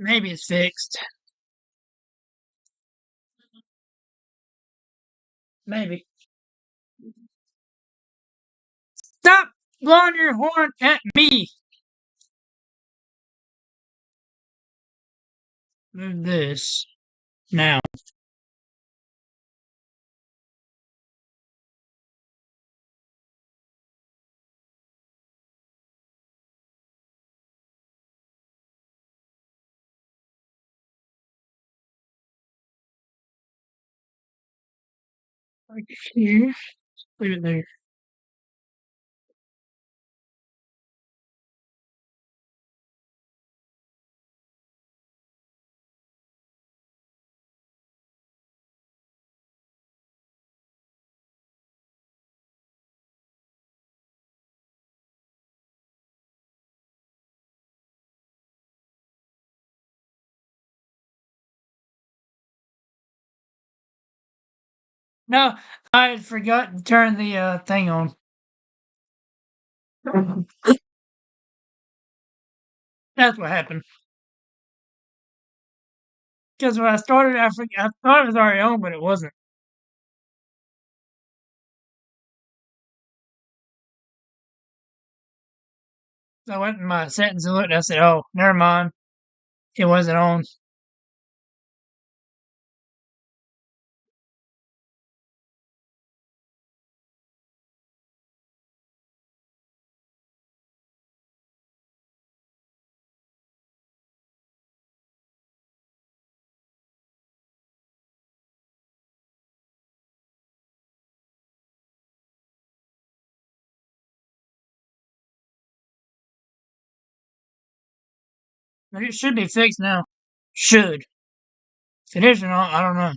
Maybe it's fixed. Maybe. Stop blowing your horn at me. Move this now. Right here. Leave it there. No, I had forgotten to turn the thing on. That's what happened. Because when I started, I thought it was already on, but it wasn't. So I went in my settings and looked. And I said, "Oh, never mind. It wasn't on." But it should be fixed now. Should. If it is or not, I don't know.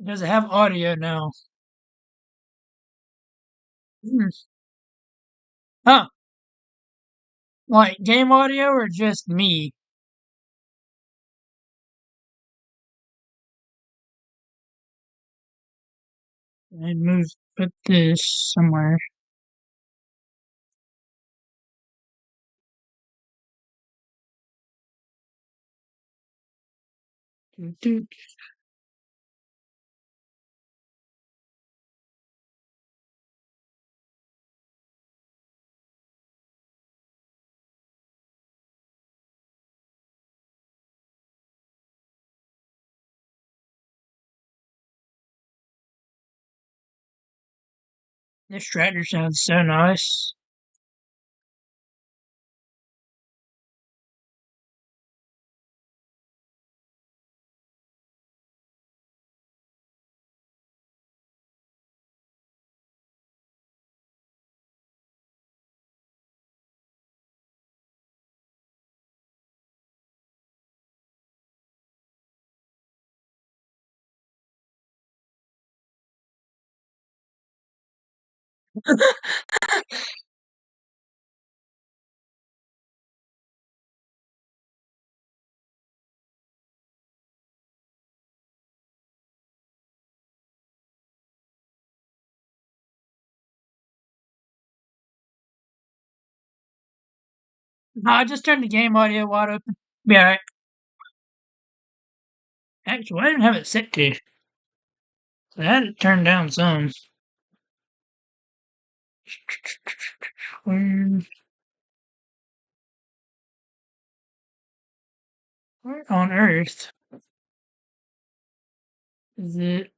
Does it have audio now? Hmm. Huh. Like game audio or just me? And move, put this somewhere. Doo, doo. This tractor sounds so nice. I just turned the game audio wide open. Be alright. Actually, I didn't have it set to. So I had it turned down some. Where, where on earth is it?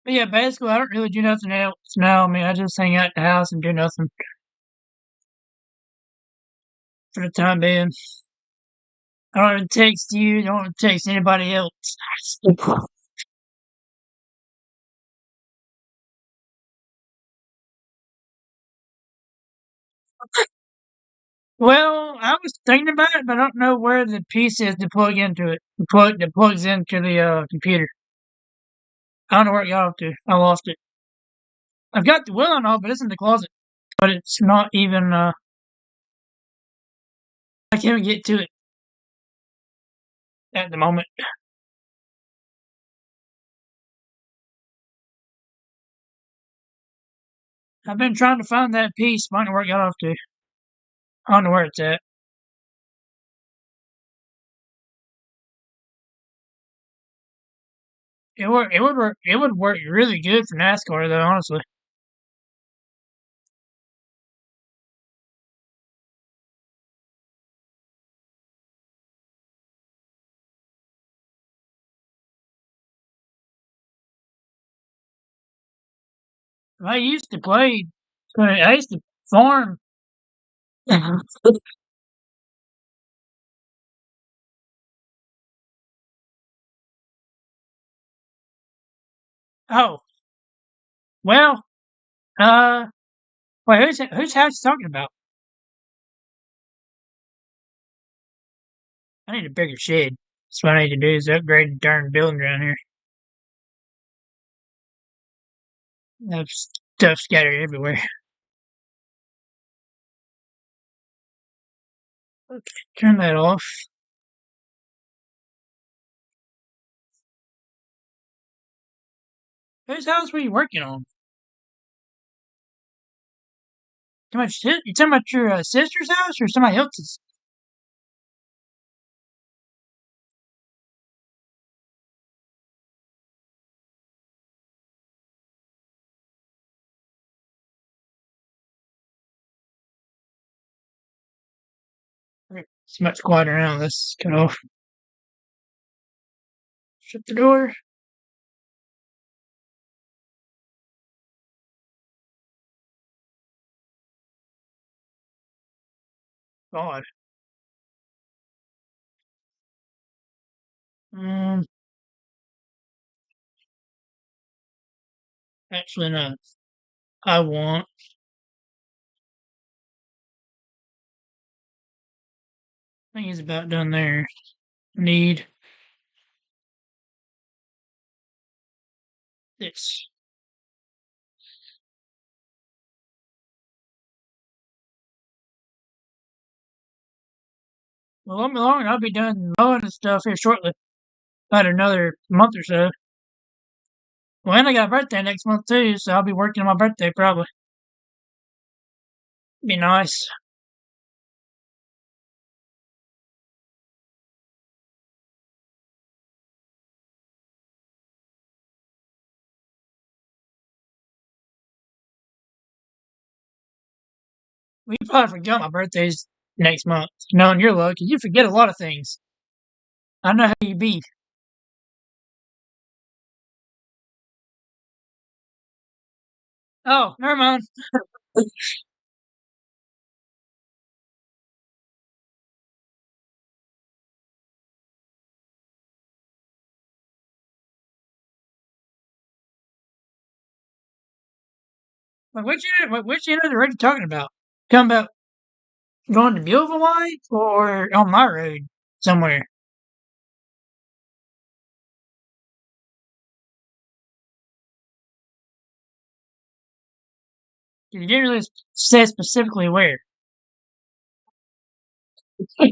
But yeah, basically, I don't really do nothing else now. I mean, I just hang out at the house and do nothing for the time being. I don't even text you. Don't even text anybody else. Well, I was thinking about it, but I don't know where the piece is to plug into it. The plug that plugs into the computer. I don't know where it got off to. I lost it. I've got the wheel and all, but it's in the closet. But it's not even. I can't even get to it at the moment. I've been trying to find that piece, but I don't know where it got off to. I don't know where it's at. It work. It would work. It would work really good for NASCAR, though. Honestly, I used to play. I used to farm. Oh well. Uh. Wait. Whose house you talking about? I need a bigger shed. That's what I need to do is upgrade the darn building around here. There's stuff scattered everywhere. Okay, turn that off. Whose house were you working on? You talking about your sister's house or somebody else's? It's much quieter now. Let's cut off. Shut the door. God. Um, actually, no. I want. I think he's about done there. Need this. Well, let me alone. I'll be done mowing and stuff here shortly. About another month or so. Well, and I got a birthday next month too, so I'll be working on my birthday probably. Be nice. Well, you probably forgot my birthday's next month. Knowing your luck, 'cause you forget a lot of things. I know how you be. Oh, never mind. Which end of the road you talking about? Talking about going to Belleville Lights or on my road somewhere? You didn't really say specifically where.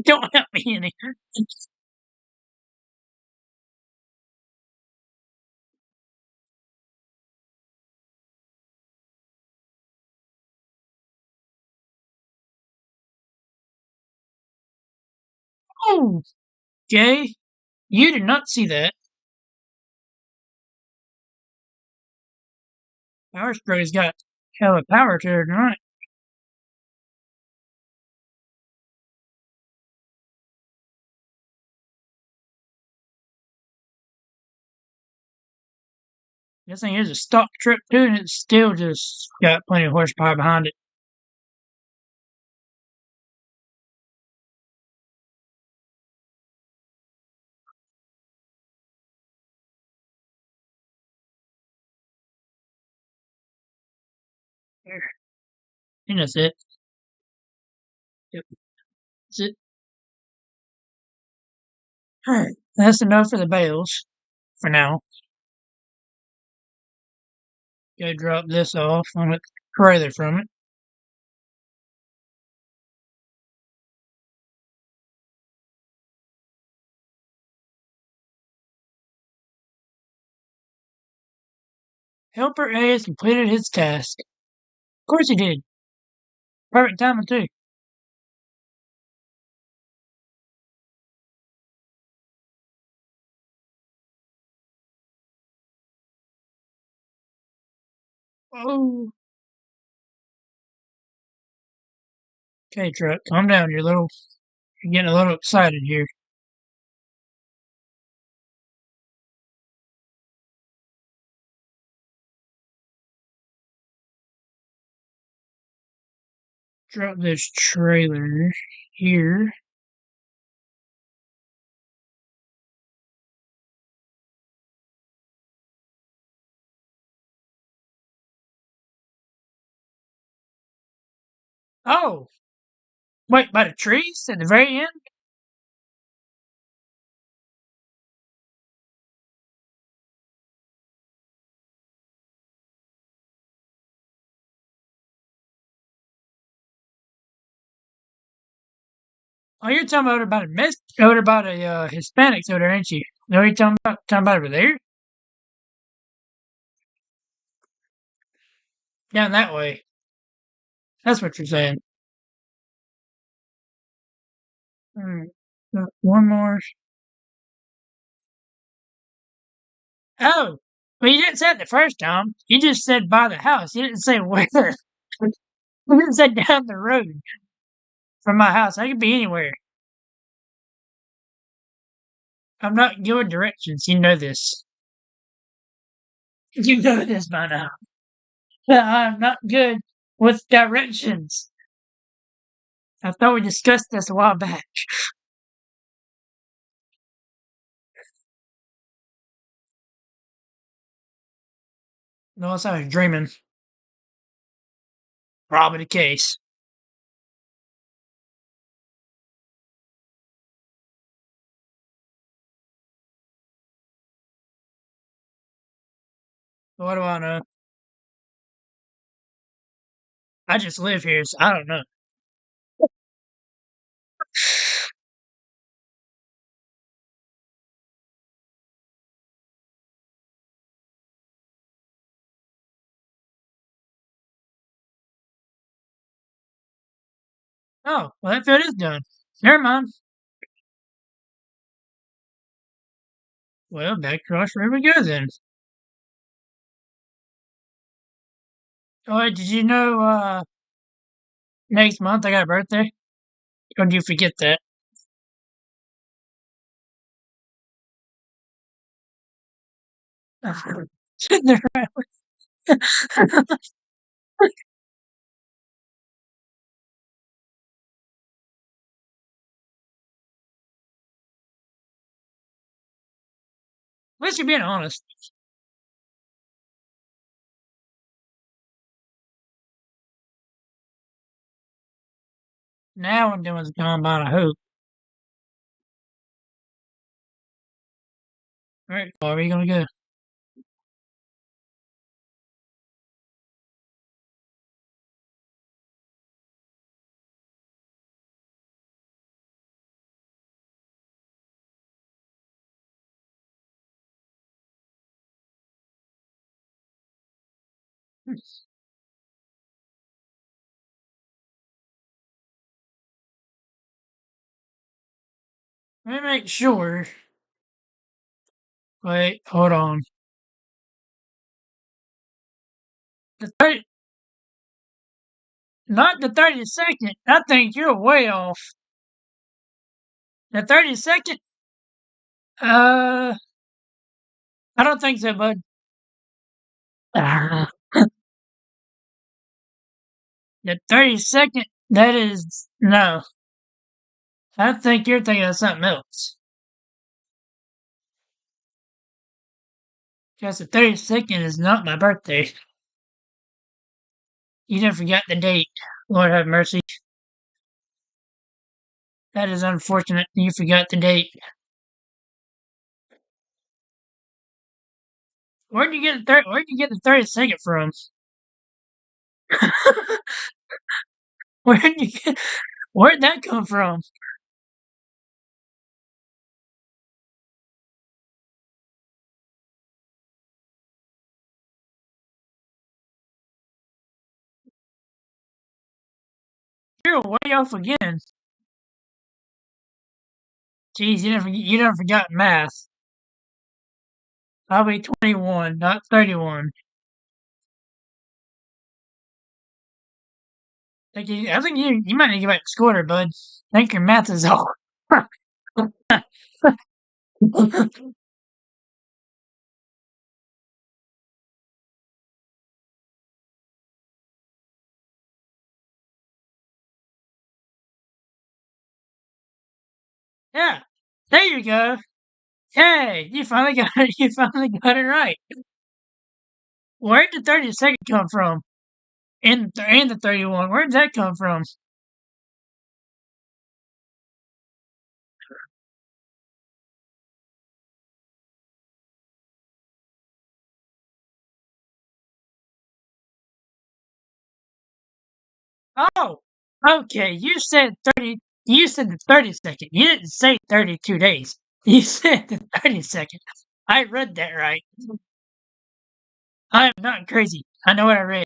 Don't help me in here. Oh, Jay, you did not see that. Power Spray's got hell of power to her tonight. This thing is a stock truck too, and it's still just got plenty of horsepower behind it. I think that's it. Yep, that's it. Alright, that's enough for the bales for now. Go drop this off on the trailer from it. Helper A has completed his task. Of course he did. Perfect timing too. Oh, okay, truck, calm down. You're getting a little excited here. Drop this trailer here. Oh, wait, by the trees at the very end? Oh, you're talking about a Hispanics over there, ain't you? No, you're talking about over there? Down that way. That's what you're saying. Alright. One more. Oh, well, you didn't say it the first time. You just said by the house. You didn't say where. You didn't say down the road from my house. I could be anywhere. I'm not giving directions. You know this. You know this by now. I'm not good with directions. I thought we discussed this a while back. No, I was dreaming. Probably the case. What do I know? I just live here, so I don't know. Oh, well, that field is done. Never mind. Well, back across the river we go then. Oh, wait, did you know, next month I got a birthday? Or do you forget that? At least you're being honest. Now I'm doing what's going by, I hope. Alright, where are you gonna go? Let me make sure. Wait, hold on. The 30, not the 32nd. I think you're way off. The 32nd? Uh, I don't think so, bud. Ah. The 32nd? That is no. I think you're thinking of something else. Because the 32nd is not my birthday. You didn't forget the date. Lord have mercy. That is unfortunate. You forgot the date. Where'd you get the 32nd from? Where'd you get where'd that come from? You're way off again. Jeez, you never forgot math. I'll be 21, not 31. I think you might need to get back to school there, bud. I think your math is off. Yeah, there you go. Hey, you finally got it right. Where did the 32nd come from? And the 31. Where did that come from? Oh, okay. You said the 32nd. You didn't say 32 days. You said the 32nd. I read that right. I am not crazy. I know what I read.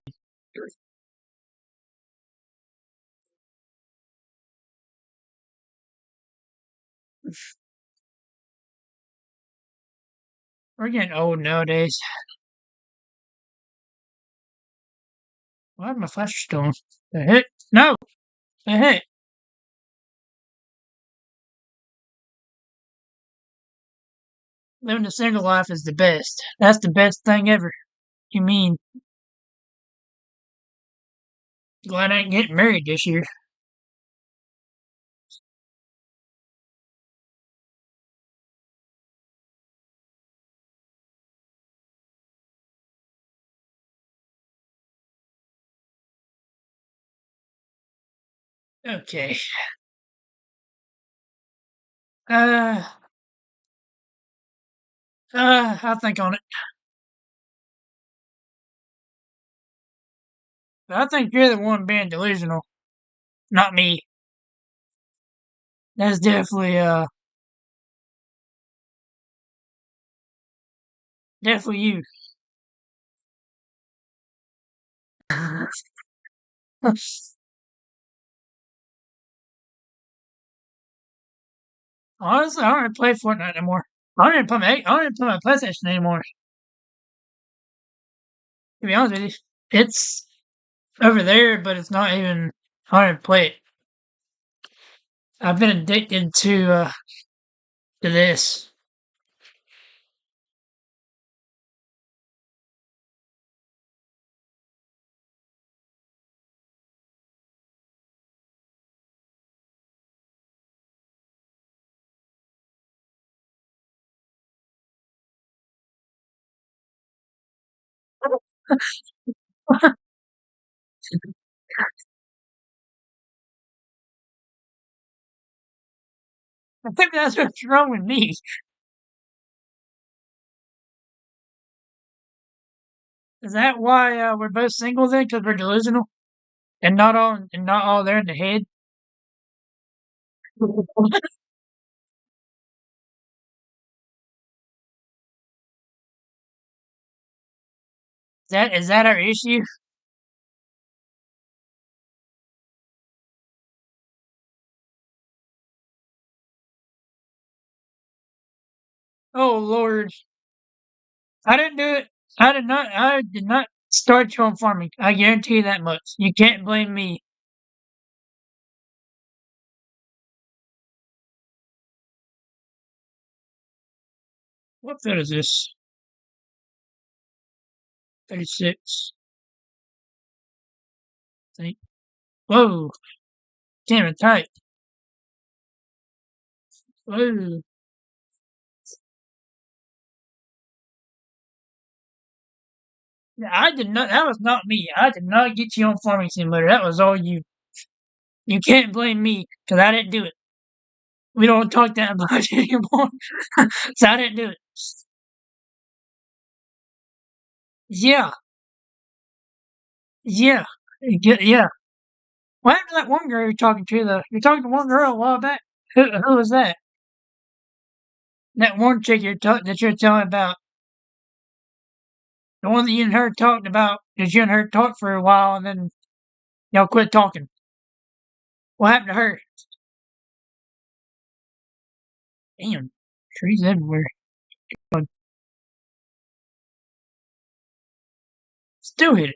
We're getting old nowadays. Why is my flash still on? The hit? No, the hit. Living a single life is the best. That's the best thing ever. You mean, glad I ain't getting married this year. Okay. Uh, I'll think on it. But I think you're the one being delusional, not me. That's definitely you. Honestly, I don't even play Fortnite anymore. I don't even play my PlayStation anymore. To be honest with you, it's over there, but it's not even. I don't even play it. I've been addicted to this. I think that's what's wrong with me. Is that why we're both single then? Because we're delusional and not all there in the head. Is that our issue? Oh Lord, I didn't do it. I did not. I did not start you on farming. I guarantee you that much. You can't blame me. What field is this? 36. Think. Whoa, damn it, tight. Whoa. Yeah, I did not. That was not me. I did not get you on farming simulator. That was all you. You can't blame me because I didn't do it. We don't talk that much anymore, so I didn't do it. Yeah, yeah, yeah. What happened to that one girl you're talking to? Though you're talking to one girl a while back. Who was that? That one chick that you're telling about. The one that you and her talked about. That you and her talked for a while, and then y'all quit talking. What happened to her? Damn, trees everywhere. But still hit it.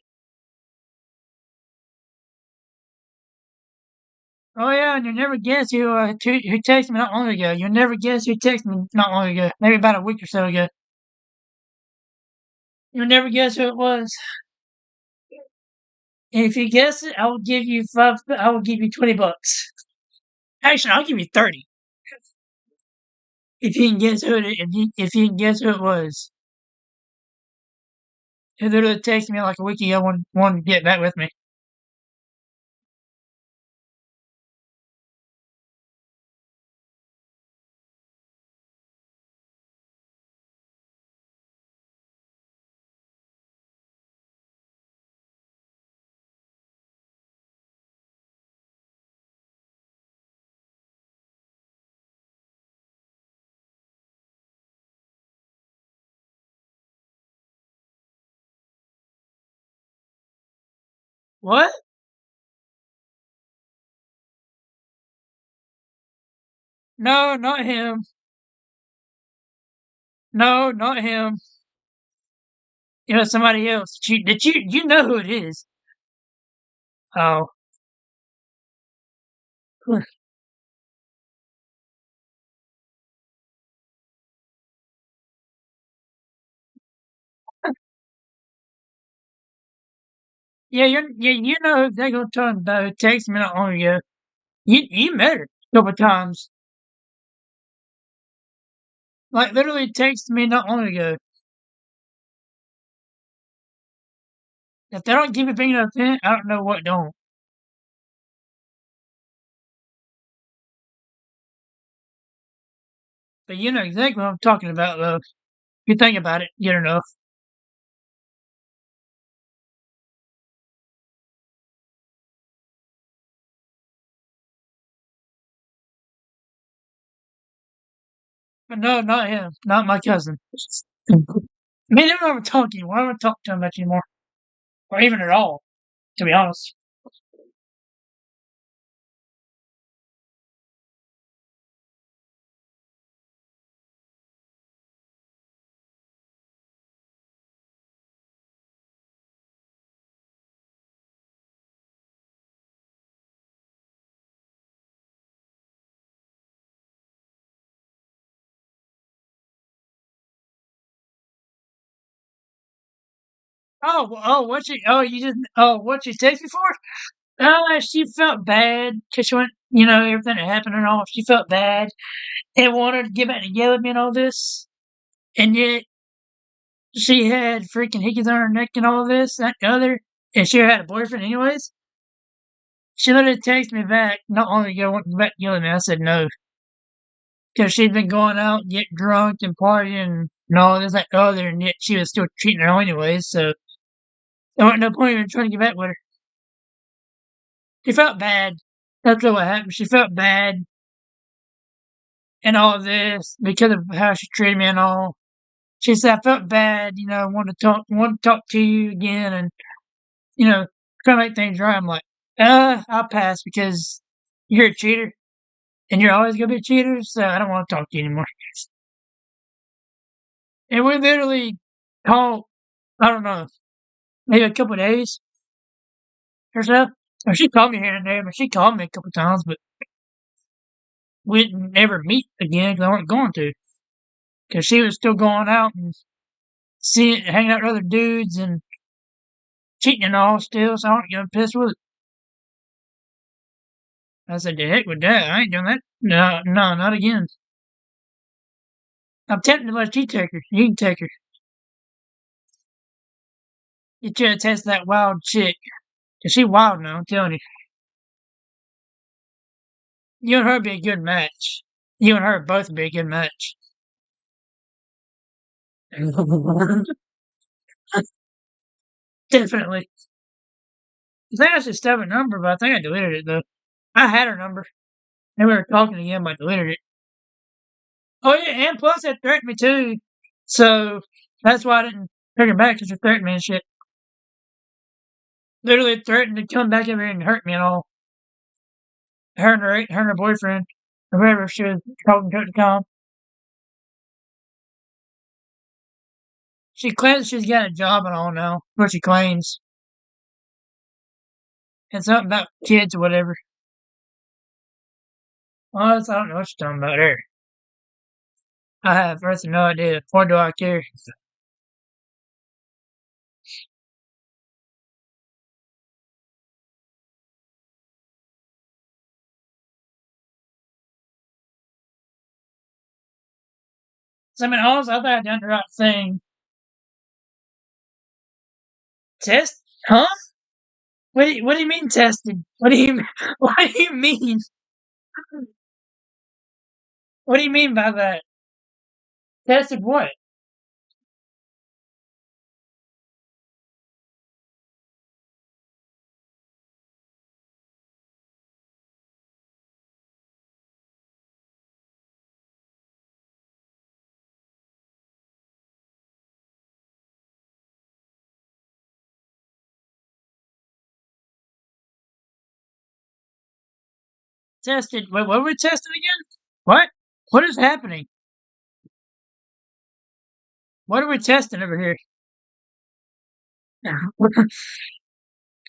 Oh yeah, and you never guess who texted me not long ago. You never guess who texted me not long ago. Maybe about a week or so ago. You'll never guess who it was. And if you guess it, I will give you five. I will give you $20. Actually, I'll give you 30 if you can guess who it. If you can guess who it was. Who literally texted me like a week ago, wanted to get back with me. What? No, not him. No, not him. It was somebody else. You know who it is? Oh, yeah, you know who they're gonna talk about. Who texted me not long ago. You met her a couple times. Like literally texted me not long ago. If they don't give a big enough hint, I don't know what don't. But you know exactly what I'm talking about, though. If you think about it, good enough. But no, not him. Not my cousin. Me and him never talk anymore. I don't talk to him much anymore. Or even at all, to be honest. What she texted me for? She felt bad because she went, everything that happened and all. She felt bad and wanted to get back together with me and all this. And yet, she had freaking hickeys on her neck and all this, that, and the other. And she had a boyfriend anyways. She literally texted me back not long ago, wanting back together with me. I said no. Because she'd been going out, getting drunk and partying and all this, that, and the other. And yet she was still treating her anyways. So there wasn't no point in trying to get back with her. She felt bad. That's what happened. She felt bad and all of this because of how she treated me and all. She said, "I felt bad, wanted to talk to you again and, try to make things right." I'm like, I'll pass because you're a cheater and you're always gonna be a cheater, so I don't want to talk to you anymore." And we literally talked, I don't know, maybe a couple of days or so. Or she called me here and there, but she called me a couple of times, but we didn't ever meet again because I wasn't going to. Because she was still going out and hanging out with other dudes and cheating and all still, so I wasn't getting pissed with it. I said, "The heck with that. I ain't doing that. No, no, not again." I'm tempted to let you take her. You can take her. You try to test that wild chick. Cause she wild now, I'm telling you. You and her would be a good match. You and her both would be a good match. Definitely. I think I should still have a number, but I think I deleted it though. I had her number. And we were talking again, but I deleted it. Oh yeah, and plus it threatened me too. So that's why I didn't take her back because she threatened me and shit. Literally threatened to come back over here and hurt me and all. Her and her boyfriend, or whoever she was talking to at the time. She claims she's got a job and all now. What she claims. And something about kids or whatever. Honestly, I don't know what she's talking about there. I have first no idea. Or do I care? So I mean, honestly, I think I done the right thing. Test? Huh? What do you mean tested? What do you what do you mean? What do you mean by that? Tested what? Tested what were we testing again? What? What is happening? What are we testing over here? Because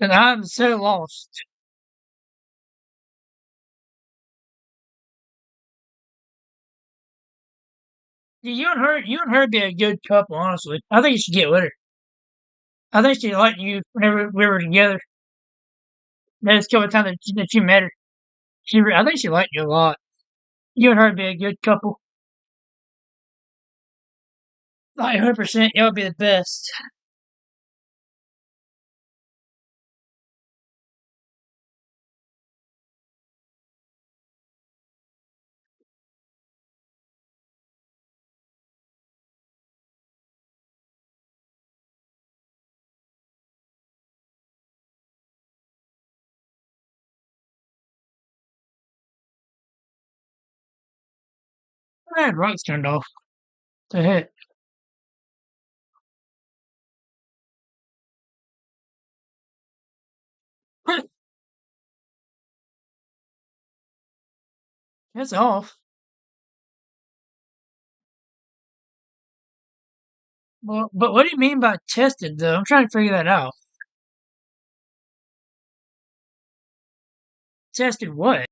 I'm so lost. Yeah, you and her be a good couple, honestly. I think you should get with her. I think she liked you whenever we were together. That's the time that you met her. I think she liked you a lot. You and her would be a good couple. Like 100%, y'all would be the best. I had rights turned off. The heck? It's off. Well, but what do you mean by tested, though? I'm trying to figure that out. Tested what?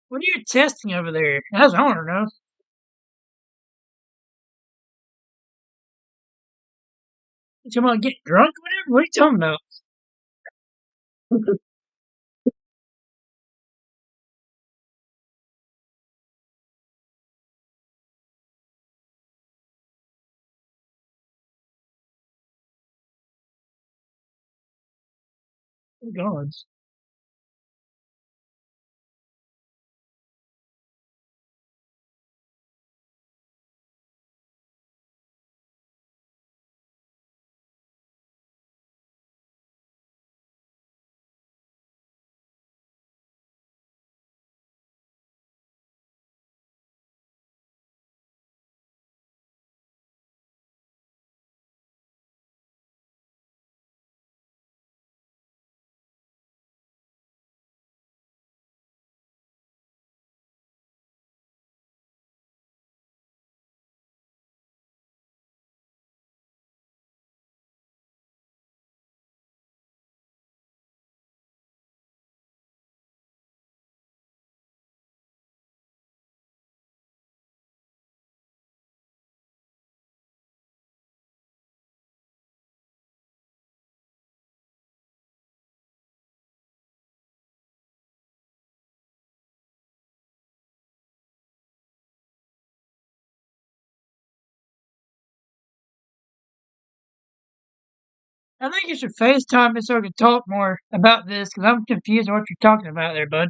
What are you testing over there? That's what I want to know. You want to get drunk or whatever? What are you talking about? Gods. I think you should FaceTime me so we can talk more about this because I'm confused what you're talking about there, bud.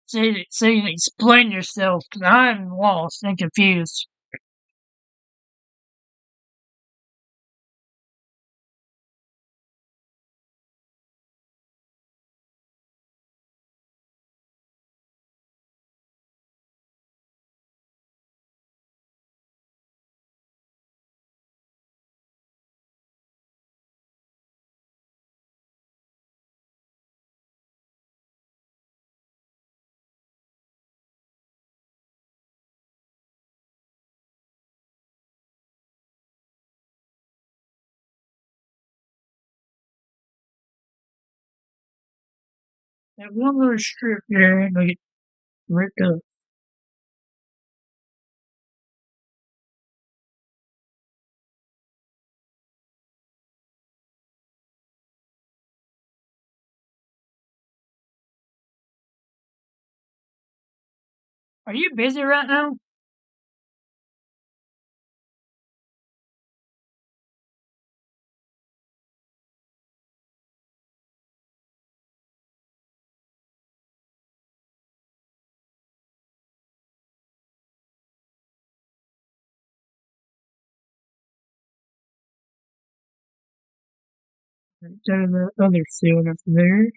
See, explain yourself because I'm lost and confused. That one little strip there ain't gonna get ripped up. Are you busy right now? Instead of the other field up there.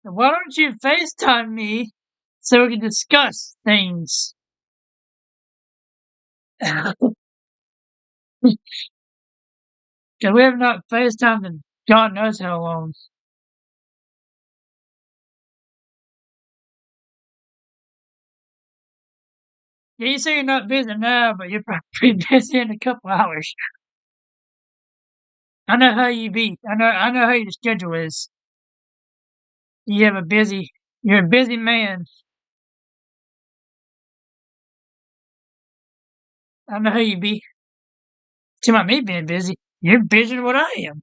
Why don't you FaceTime me so we can discuss things? Because we have not FaceTimed in God knows how long. Yeah, you say you're not busy now, but you're probably busy in a couple hours. I know how you be. I know how your schedule is. You have a busy. You're a busy man. I know how you be. To my me being busy. You're busier than what I am.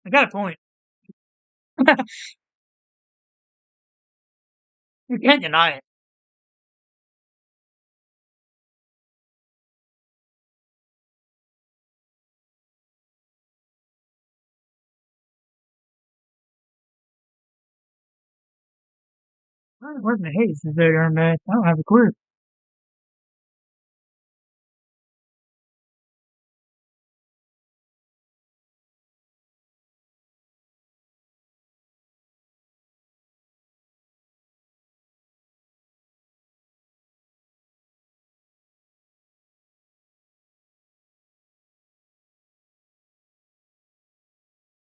I got a point. You can't deny it. Where's my haze is there, man? I don't have a clue.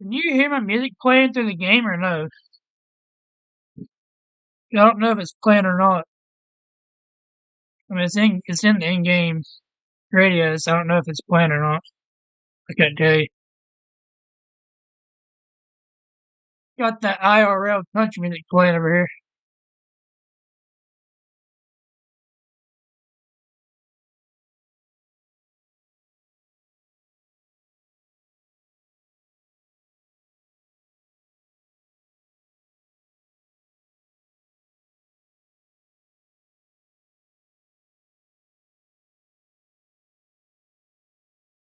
Can you hear my music playing through the game or no? I don't know if it's playing or not. I mean, it's in the in-game radio, so I don't know if it's playing or not. I can't tell you. Got that IRL country music playing over here.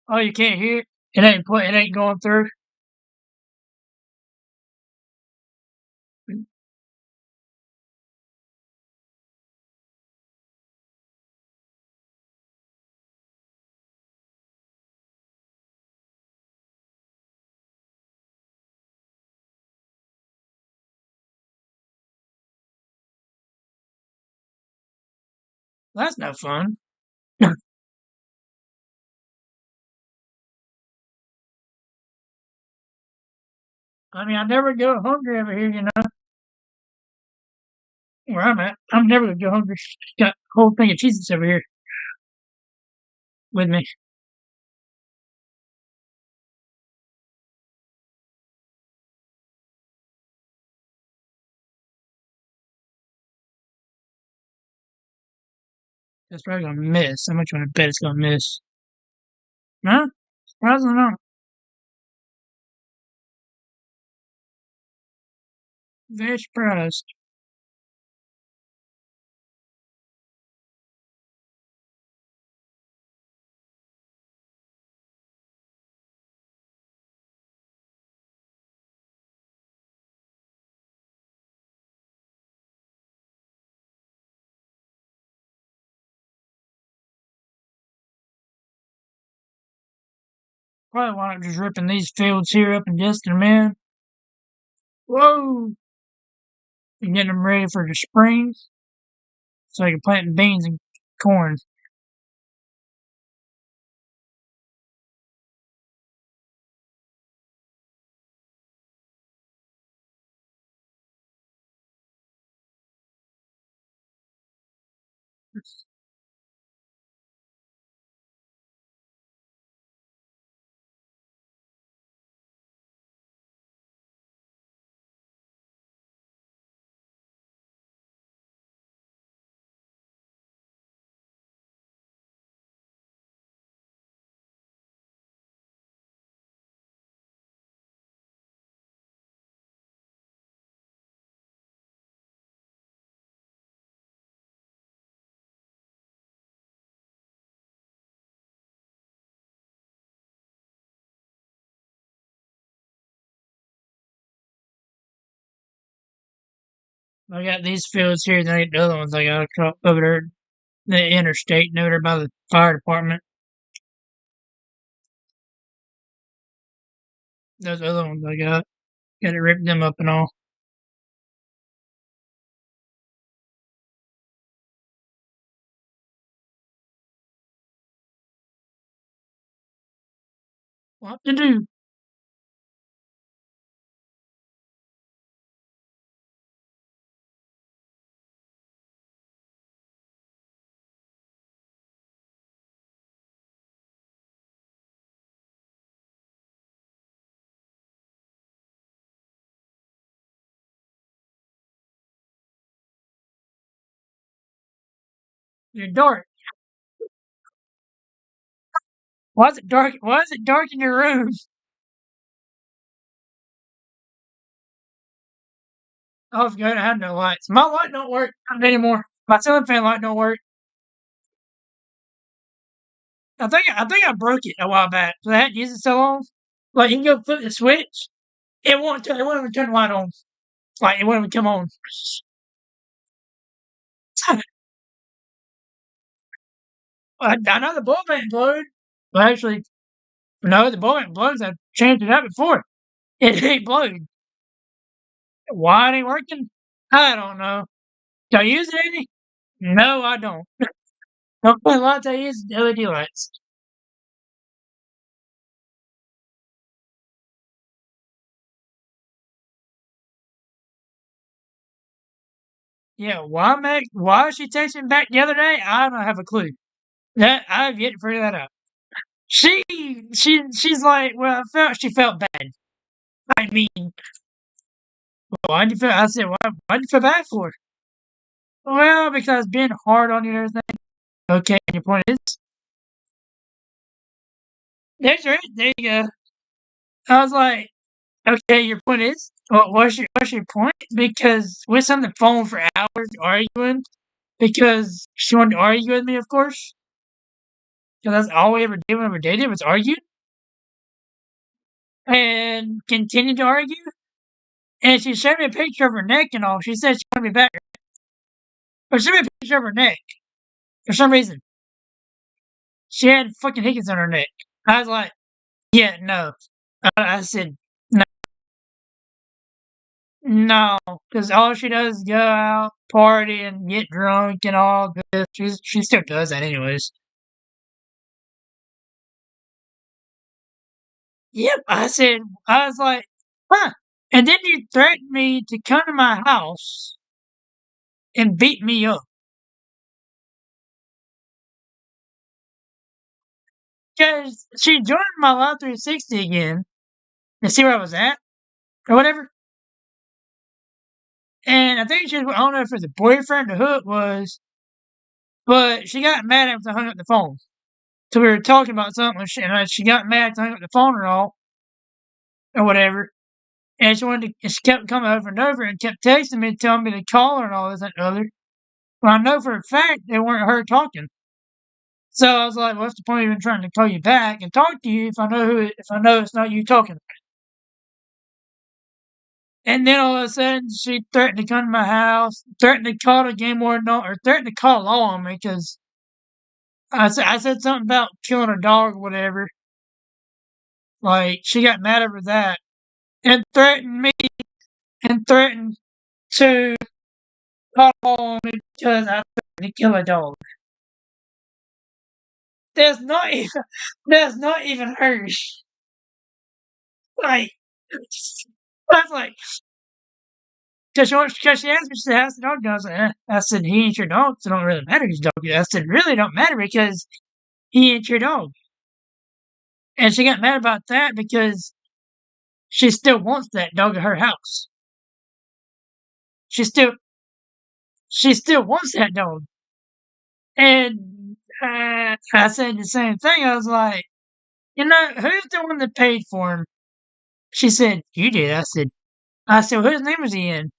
Oh, you can't hear it? It ain't play. It ain't going through. That's no fun. I mean, I never go hungry over here. Where I'm at. I'm never gonna go hungry. Got a whole thing of cheeses over here with me. That's probably gonna miss. How much you want to bet it's gonna miss? No, surprisingly not. Very surprised. Probably wind up just ripping these fields here up in just a minute. Whoa! And getting them ready for the spring, so I can plant beans and corn. I got these fields here, and then the other ones I got over there, the interstate, and over there by the fire department. Those other ones I got to rip them up and all. What to do? You're dark. Why is it dark? Why is it dark in your room? Oh, I forgot I had no lights. My light don't work anymore. My ceiling fan light don't work. I think I broke it a while back. So I hadn't used it so long. Like you can go flip the switch, it won't even turn the light on. Like it won't even come on. I know the bulb ain't blowed. Well, actually, no, the bulb ain't blowed. I've changed it out before. It ain't blowed. Why it ain't working? I don't know. Do I use it any? No, I don't. The only lights I use is LED lights. Yeah, why she texted me back the other day? I don't have a clue. That I've yet to figure that out. She she's like, well, she felt bad. I mean, why'd you feel? I said, why'd you feel bad for? Well, because being hard on you and everything. Okay, and your point is, there's your there you go. I was like, okay, your point is, what's your point? Because we sat on the phone for hours arguing because she wanted to argue with me, of course. Because that's all we ever did when we dated was argue and continue to argue. And she showed me a picture of her neck and all. She said she wanted me back. But she showed me a picture of her neck for some reason. She had fucking hickets on her neck. I was like, yeah, no. I said, no, no, because all she does is go out, party, and get drunk and all this. She still does that anyways. Yep, I was like, huh. And then you threatened me to come to my house and beat me up. Because she joined my Live 360 again to see where I was at or whatever. And I think I don't know if it was a boyfriend or who it was, but she got mad after I hung up the phone. So we were talking about something, and she got mad after I hung up the phone and all, or whatever. And she kept coming over and over and kept texting me, telling me to call her and all this and other. Well, I know for a fact they weren't her talking. So I was like, what's the point of even trying to call you back and talk to you if I know it's not you talking? And then all of a sudden, she threatened to come to my house, threatened to call the game warden, or threatened to call law on me because I said something about killing a dog or whatever. Like, she got mad over that and threatened me and threatened to call law on me because I threatened to kill a dog. That's not even, that's not even hers. Like, I was like, because she asked me, she said, how's the dog doing? I said, I said, he ain't your dog, so it don't really matter whose dog it is. I said, really don't matter because he ain't your dog. And she got mad about that because she still wants that dog at her house. She still wants that dog. And I said the same thing. I was like, who's the one that paid for him? She said, you did. I said, well, whose name is he in?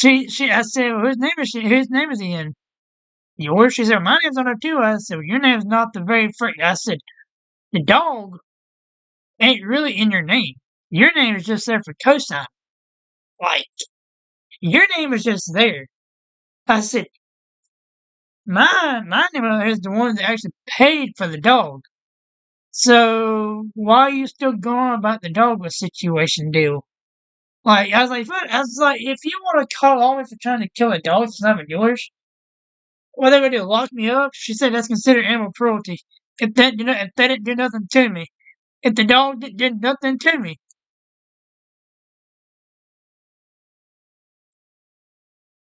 I said, well, whose name is he in? Yours? She said, my name's on it too. I said, well, your name's not the very first. I said, the dog ain't really in your name. Your name is just there for cosign. Like, your name is just there. I said, my name is the one that actually paid for the dog. So why are you still going about the dog situation deal? Like, I was like, if you want to call on me for trying to kill a dog, it's not yours. What are they gonna do? Lock me up? She said that's considered animal cruelty. If if they didn't do nothing to me, if the dog did nothing to me,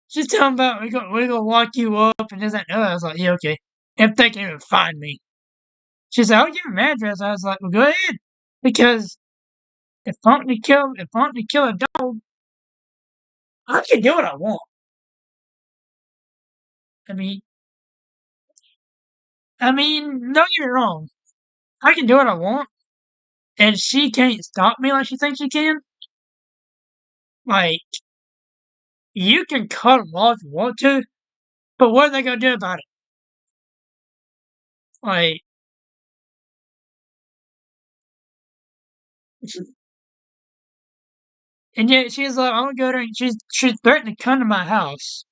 she's telling about we're gonna lock you up and this that and the other. I was like, yeah, okay. If they can even find me, she said, I'll give him an address. I was like, well, go ahead, because if I want to kill a dog, I can do what I want. I mean, don't get me wrong. I can do what I want, and she can't stop me like she thinks she can. Like, you can cut them off if you want to, but what are they gonna do about it? Like, and yet she's like, I'm gonna go there, and she's threatening to come to my house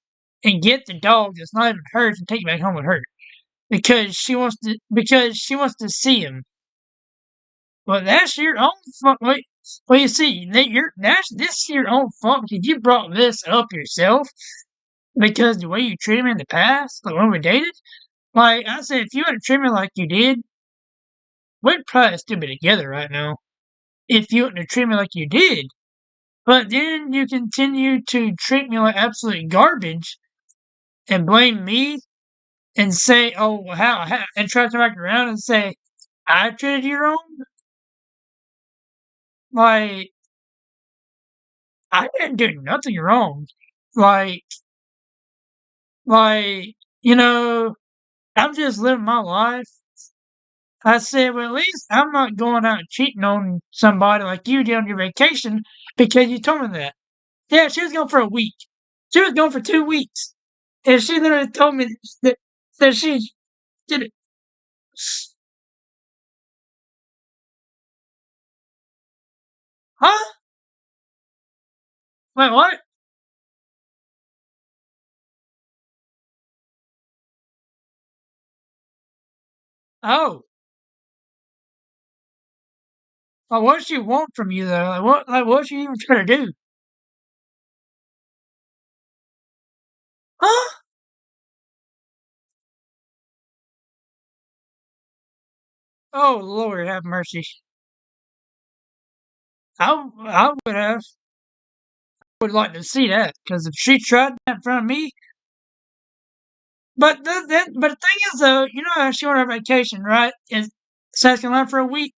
and get the dog that's not even hers and take it back home with her because she wants to see him. Well, that's your own fault. Wait, well, you see, this is your own fault because you brought this up yourself because the way you treated me in the past, like when we dated. Like I said, if you hadn't treated me like you did, we'd probably still be together right now. If you hadn't treated me like you did, But then you continue to treat me like absolute garbage and blame me and say, "Oh, how," and try to turn back around and say, "I treated you wrong." Like, I didn't do nothing wrong. Like, like, you know, I'm just living my life. I said, well, at least I'm not going out cheating on somebody like you did on your vacation because you told me that. Yeah, she was gone for a week. She was gone for 2 weeks. And she literally told me that she did it. Huh? Wait, what? Oh. Well, what does she want from you, though? What's she even trying to do? Huh? Oh, Lord, have mercy. I would like to see that because if she tried that in front of me, but the thing is though, you know how she went on vacation, right? In South Carolina for a week.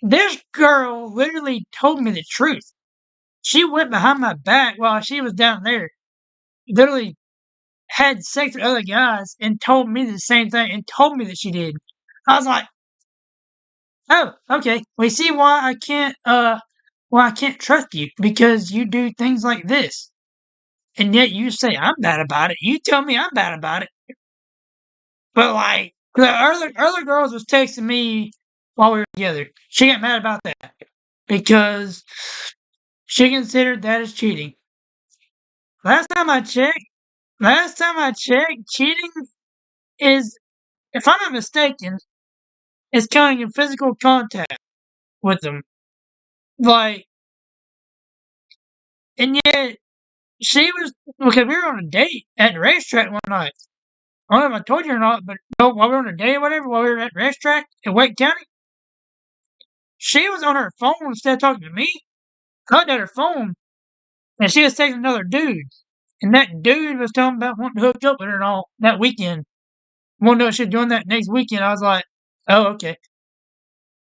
This girl literally told me the truth. She went behind my back while she was down there. Literally had sex with other guys and told me the same thing and told me that she did. I was like, oh, okay. We see why I can't trust you because you do things like this. And yet you say I'm bad about it. You tell me I'm bad about it. But like the earlier girls was texting me while we were together. She got mad about that because she considered that as cheating. Last time I checked, cheating is, if I'm not mistaken, is coming in physical contact with them. Like, and yet she was, because we were on a date at the racetrack one night. I don't know if I told you or not, but no, while we were on a date or whatever, while we were at the racetrack in Wake County, she was on her phone instead of talking to me. Cut at her phone, and she was texting another dude. And that dude was talking about wanting to hook up with her and all that weekend. Wanted to know if she was doing that next weekend. I was like, oh, okay.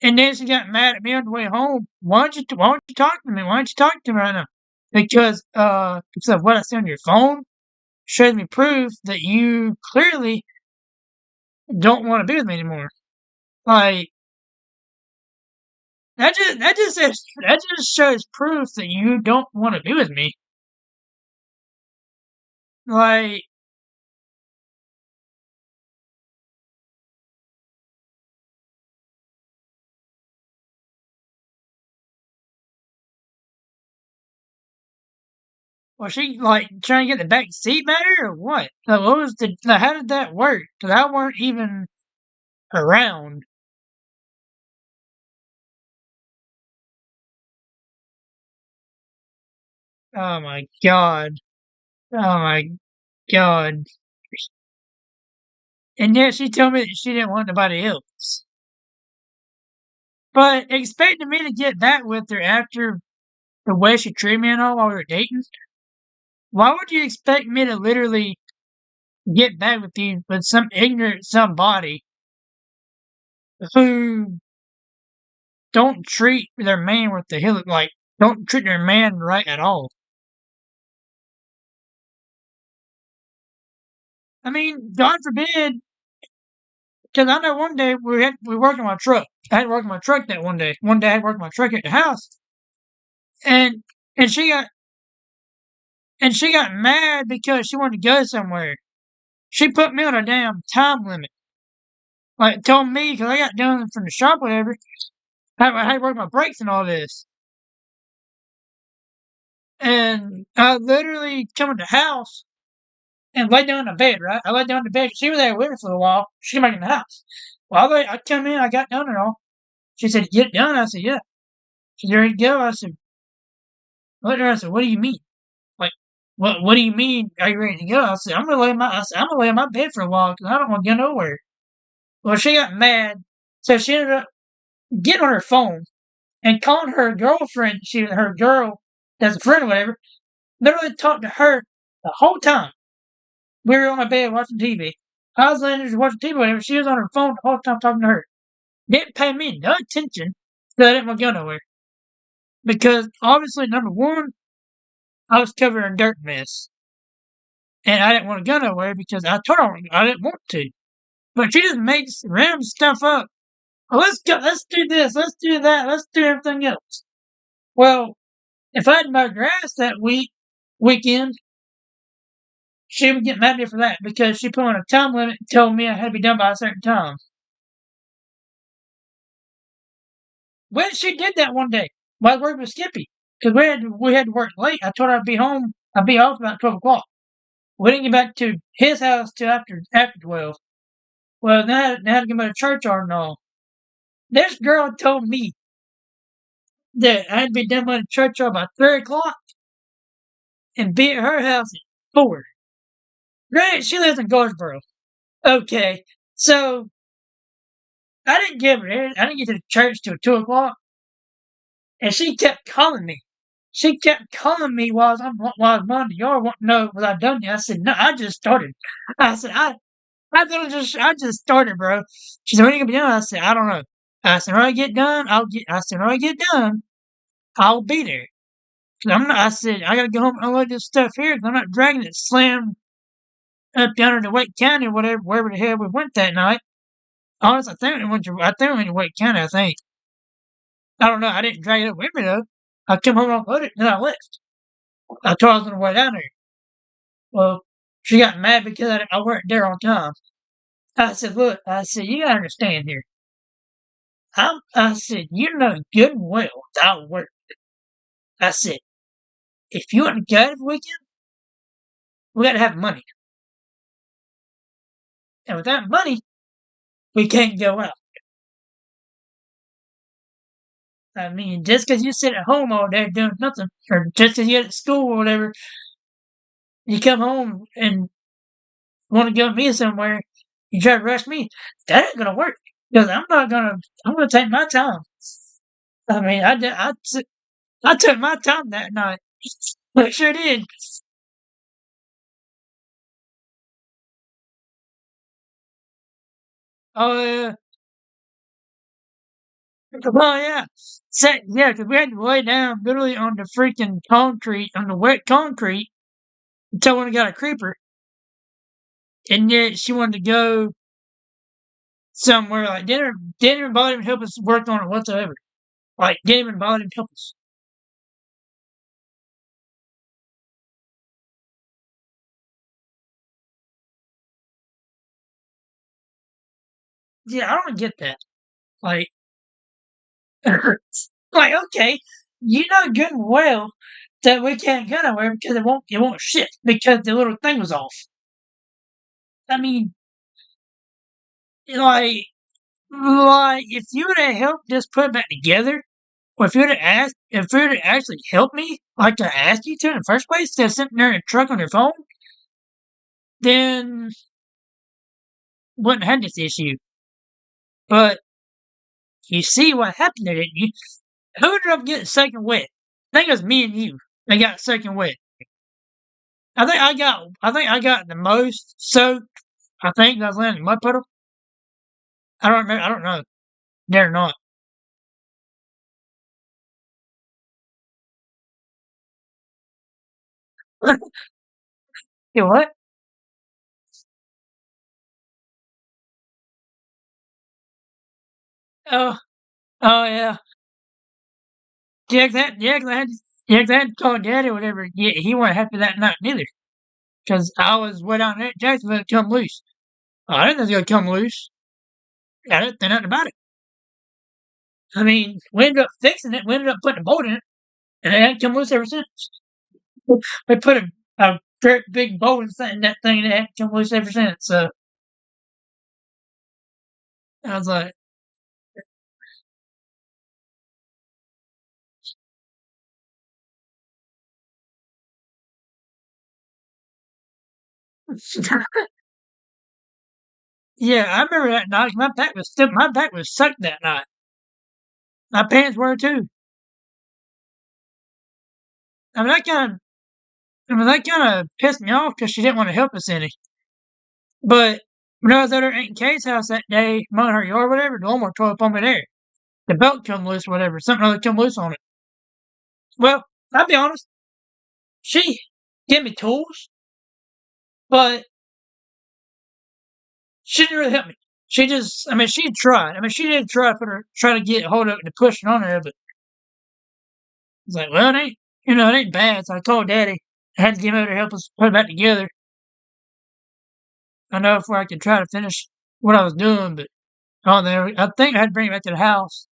And then she got mad at me on the way home. Why don't you talk to me? Why don't you talk to me right now? Because what I see on your phone shows me proof that you clearly don't want to be with me anymore. Like that just shows proof that you don't want to be with me. Like, was she like trying to get the back seat better or what? Like, what was how did that work? Because I weren't even around. Oh my god. Oh my god. And yet she told me that she didn't want nobody else. But expecting me to get back with her after the way she treated me and all while we were dating, why would you expect me to literally get back with you with some ignorant somebody who don't treat their man with the hill like don't treat their man right at all? I mean, God forbid, because I know one day we worked on my truck. I had to work on my truck that one day. One day I had to work on my truck at the house, and and she got she got mad because she wanted to go somewhere. She put me on a damn time limit. Like told me because I got done from the shop, whatever. I had to work my brakes and all this, and I literally come in the house and lay down in the bed. Right, I laid down in the bed. She was there with me for a while. She came back in the house. Well, I come in, I got done and all. She said, "Get done." I said, "Yeah." She said, "Ready to go?" I said, I looked at her. I said, "What do you mean? Like, what do you mean? Are you ready to go?" I said, I'm gonna lay in my bed for a while because I don't want to go nowhere." Well, she got mad, so she ended up getting on her phone and calling her girlfriend. Her girl. as a friend or whatever, literally talked to her the whole time. We were on my bed watching TV. I was laying there watching TV, whatever. She was on her phone the whole time talking to her. Didn't pay me no attention, so I didn't want to go nowhere. Because obviously, number one, I was covered in dirt mess. And I didn't want to go nowhere because I told her I didn't want to. But she just made random stuff up. Well, let's go, let's do this, let's do that, let's do everything else. Well, if I had mowed grass that weekend, she would get mad at me for that because she put on a time limit and told me I had to be done by a certain time. Well, she did that one day while I was working with Skippy because we had to work late. I told her I'd be off about 12 o'clock. We didn't get back to his house till after 12. Well, now I had to go back to church and all. This girl told me that I'd be done by the church by 3 o'clock and be at her house at 4. Granted, she lives in Goldsboro. Okay, so I didn't get to the church till 2 o'clock, and she kept calling me. She kept calling me while I was mowing the yard, wanting to know was I done yet. I said no, I just started. I said I just started, bro. She said when are you gonna be done? I said I don't know. I said when I get done, I'll be there. I'm not. I said I gotta go home and unload this stuff here. I'm not dragging it slam up down to Wake County or whatever, wherever the hell we went that night. Honestly, I think we went to Wake County. I think. I don't know. I didn't drag it up with me though. I come home and unload it, and then I left. I told her I was on the way down there. Well, she got mad because I weren't there on time. I said, look, I said, you gotta understand here. I said, you know good and well that I work. I said, if you want to go every weekend, we gotta have money. And without money, we can't go out. I mean, just because you sit at home all day doing nothing, or just because you're at school or whatever, you come home and want to go meet somewhere, you try to rush me, that ain't gonna work. Because I'm gonna take my time. I mean, I took my time that night. I sure did. Oh, yeah. Oh, yeah. Yeah, because we had to lay down literally on the freaking concrete, on the wet concrete, until when we got a creeper. And yet she wanted to go somewhere like didn't even bother to help us work on it whatsoever. Like didn't even bother to help us. Yeah, I don't get that. Like, like okay, you know good and well that we can't go nowhere because it won't shift because the little thing was off. I mean, like if you would have helped just put it back together, or if you would have actually helped me, like I asked you to in the first place, instead of sitting there in a truck on your phone, then wouldn't have had this issue. But you see what happened there, didn't you? Who ended up getting second wet? I think it was me and you. They got second wet. I think I got the most soaked. I think I was landing in mud puddle. I don't remember. I don't know. They're not. You what? Oh, oh yeah. Yeah, 'cause I had to call Daddy or whatever. Yeah, he wasn't happy that night neither. Because I was way down there at Jacksonville to come loose. I didn't think it was going to come loose. I didn't think nothing about it. I mean, we ended up fixing it. We ended up putting a bolt in it, and it hadn't come loose ever since. We put a great big bolt in that thing, and it hadn't come loose ever since. So I was like, yeah, I remember that night. My back was sucked that night. My pants were too. I mean, that kind of pissed me off because she didn't want to help us any. But when I was at her Aunt Kay's house that day, mowing her yard, or whatever, the lawnmower tore up on me there. The belt come loose, whatever. Something other come loose on it. Well, I'll be honest. She gave me tools, but she didn't really help me. She just, I mean, she tried. I mean, she did try to try to get hold of it and push it on there, but it's like, well, it ain't, it ain't bad. So I told Daddy I had to get him over to help us put it back together. I know before I could try to finish what I was doing, but on there, I think I had to bring it back to the house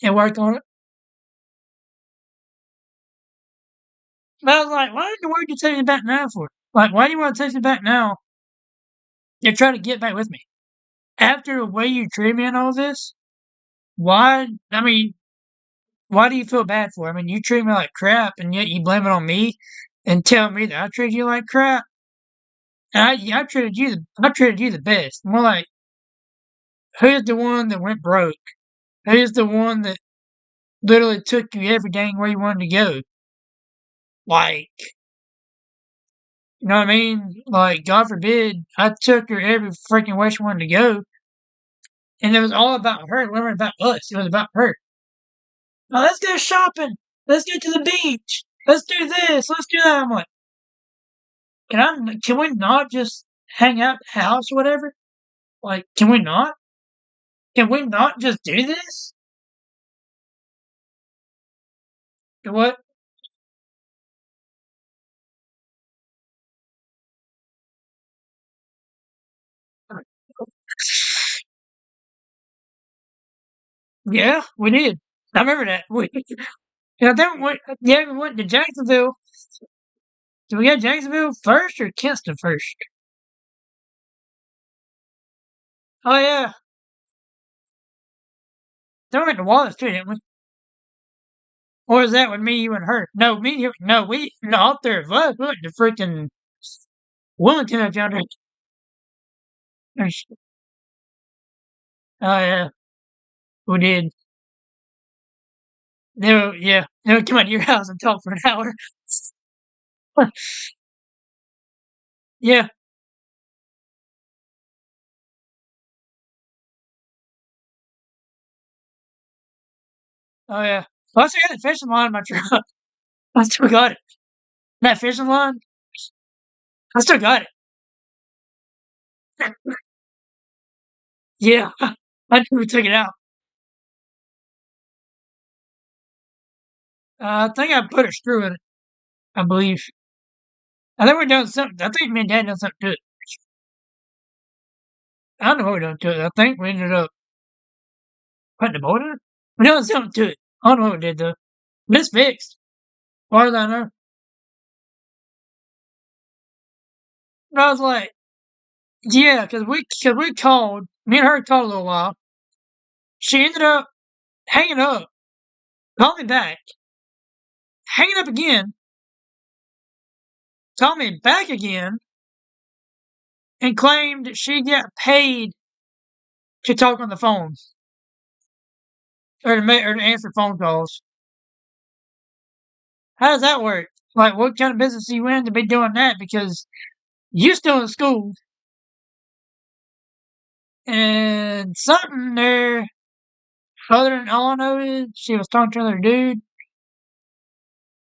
and work on it. But I was like, why in the world you taking it back now for? Like, why do you want to take it back now? You're trying to get back with me. After the way you treat me and all this, why? I mean, why do you feel bad for? I mean, you treat me like crap, and yet you blame it on me and tell me that I treated you like crap. And I treated you the best. More like, who's the one that went broke? Who's the one that literally took you every dang where you wanted to go? Like, you know what I mean? Like, God forbid, I took her every freaking way she wanted to go, and it was all about her. It wasn't about us. It was about her. Now let's go shopping. Let's go to the beach. Let's do this. Let's do that. I'm like, can we not just hang out at the house or whatever? Like, can we not? Can we not just do this? What? Yeah, we did. I remember that. Yeah, we went to Jacksonville. Did we go to Jacksonville first or Kinston first? Oh yeah. Then we went to Wallace too, didn't we? Or was that with me, you, and her? No, me, you, no, no, all three of us. We went to freaking Wilmington up yonder. Oh yeah, we did. Yeah, they would come out to your house and talk for an hour. Yeah. Oh yeah. Well, I still got the fishing line in my truck. I still got it. That fishing line, I still got it. Yeah. I never took it out. I think I put a screw in it. I believe. I think we're doing something. I think me and Dad done something to it. I don't know what we done to it. I think we ended up putting the bolt in it. We done something to it. I don't know what we did though. But it's fixed. As far as I know. And I was like, yeah, because we called. Me and her called a little while. She ended up hanging up, called me back, hanging up again, called me back again, and claimed she got paid to talk on the phone or to answer phone calls. How does that work? Like, what kind of business are you in to be doing that? Because you're still in school, and something there, other than all I know is she was talking to another dude,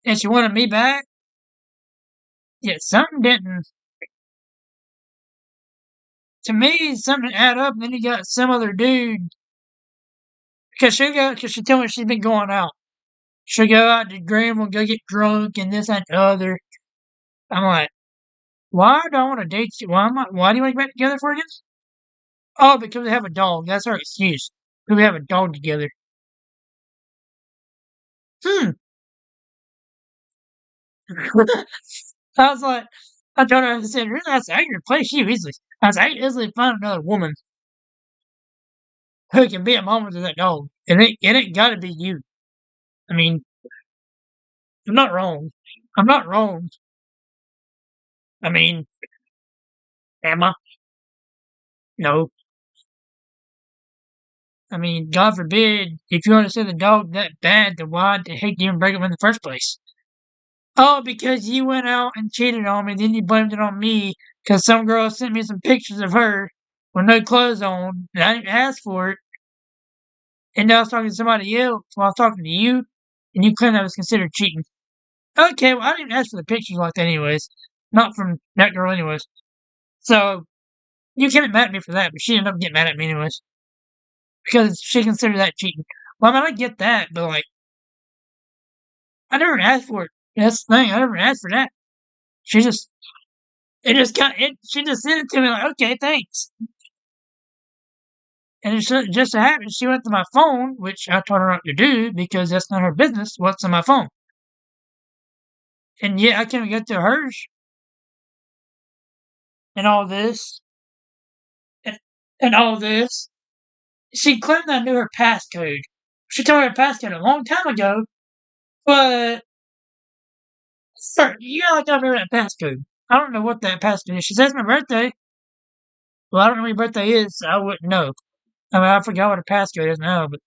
and she wanted me back. Yet something didn't. To me, something didn't add up, and then you got some other dude because she told me she's been going out. She'll go out to Graham and go get drunk and this and the other. I'm like, why do I want to date you? Why do you want to get back together for again? Oh, because we have a dog. That's our excuse. We have a dog together. Hmm. I was like, I told her, I said, really, I can replace you easily. I said, I can easily find another woman who can be a mama to that dog. It ain't got to be you. I mean, I'm not wrong. I'm not wrong. I mean, am I? No. I mean, God forbid, if you understand the dog that bad, then why the heck do you even break up in the first place? Oh, because you went out and cheated on me, then you blamed it on me because some girl sent me some pictures of her with no clothes on, and I didn't ask for it. And I was talking to somebody else while I was talking to you, and you claimed that was considered cheating. Okay, well, I didn't ask for the pictures like that anyways. Not from that girl anyways. So, you can't get mad at me for that, but she ended up getting mad at me anyways. Because she considered that cheating. Well, I mean, I get that, but, like, I never asked for it. That's the thing, I never asked for that. She just, it just got, it, she just sent it to me like, okay, thanks. And it just so happened she went to my phone, which I told her not to do because that's not her business what's on my phone. And yet I can't get to hers and all this and, and all this. She claimed I knew her passcode. She told me her passcode a long time ago, but sir, you gotta like I remember that passcode. I don't know what that passcode is. She says my birthday. Well, I don't know what your birthday is, so I wouldn't know. I mean, I forgot what her passcode is now, but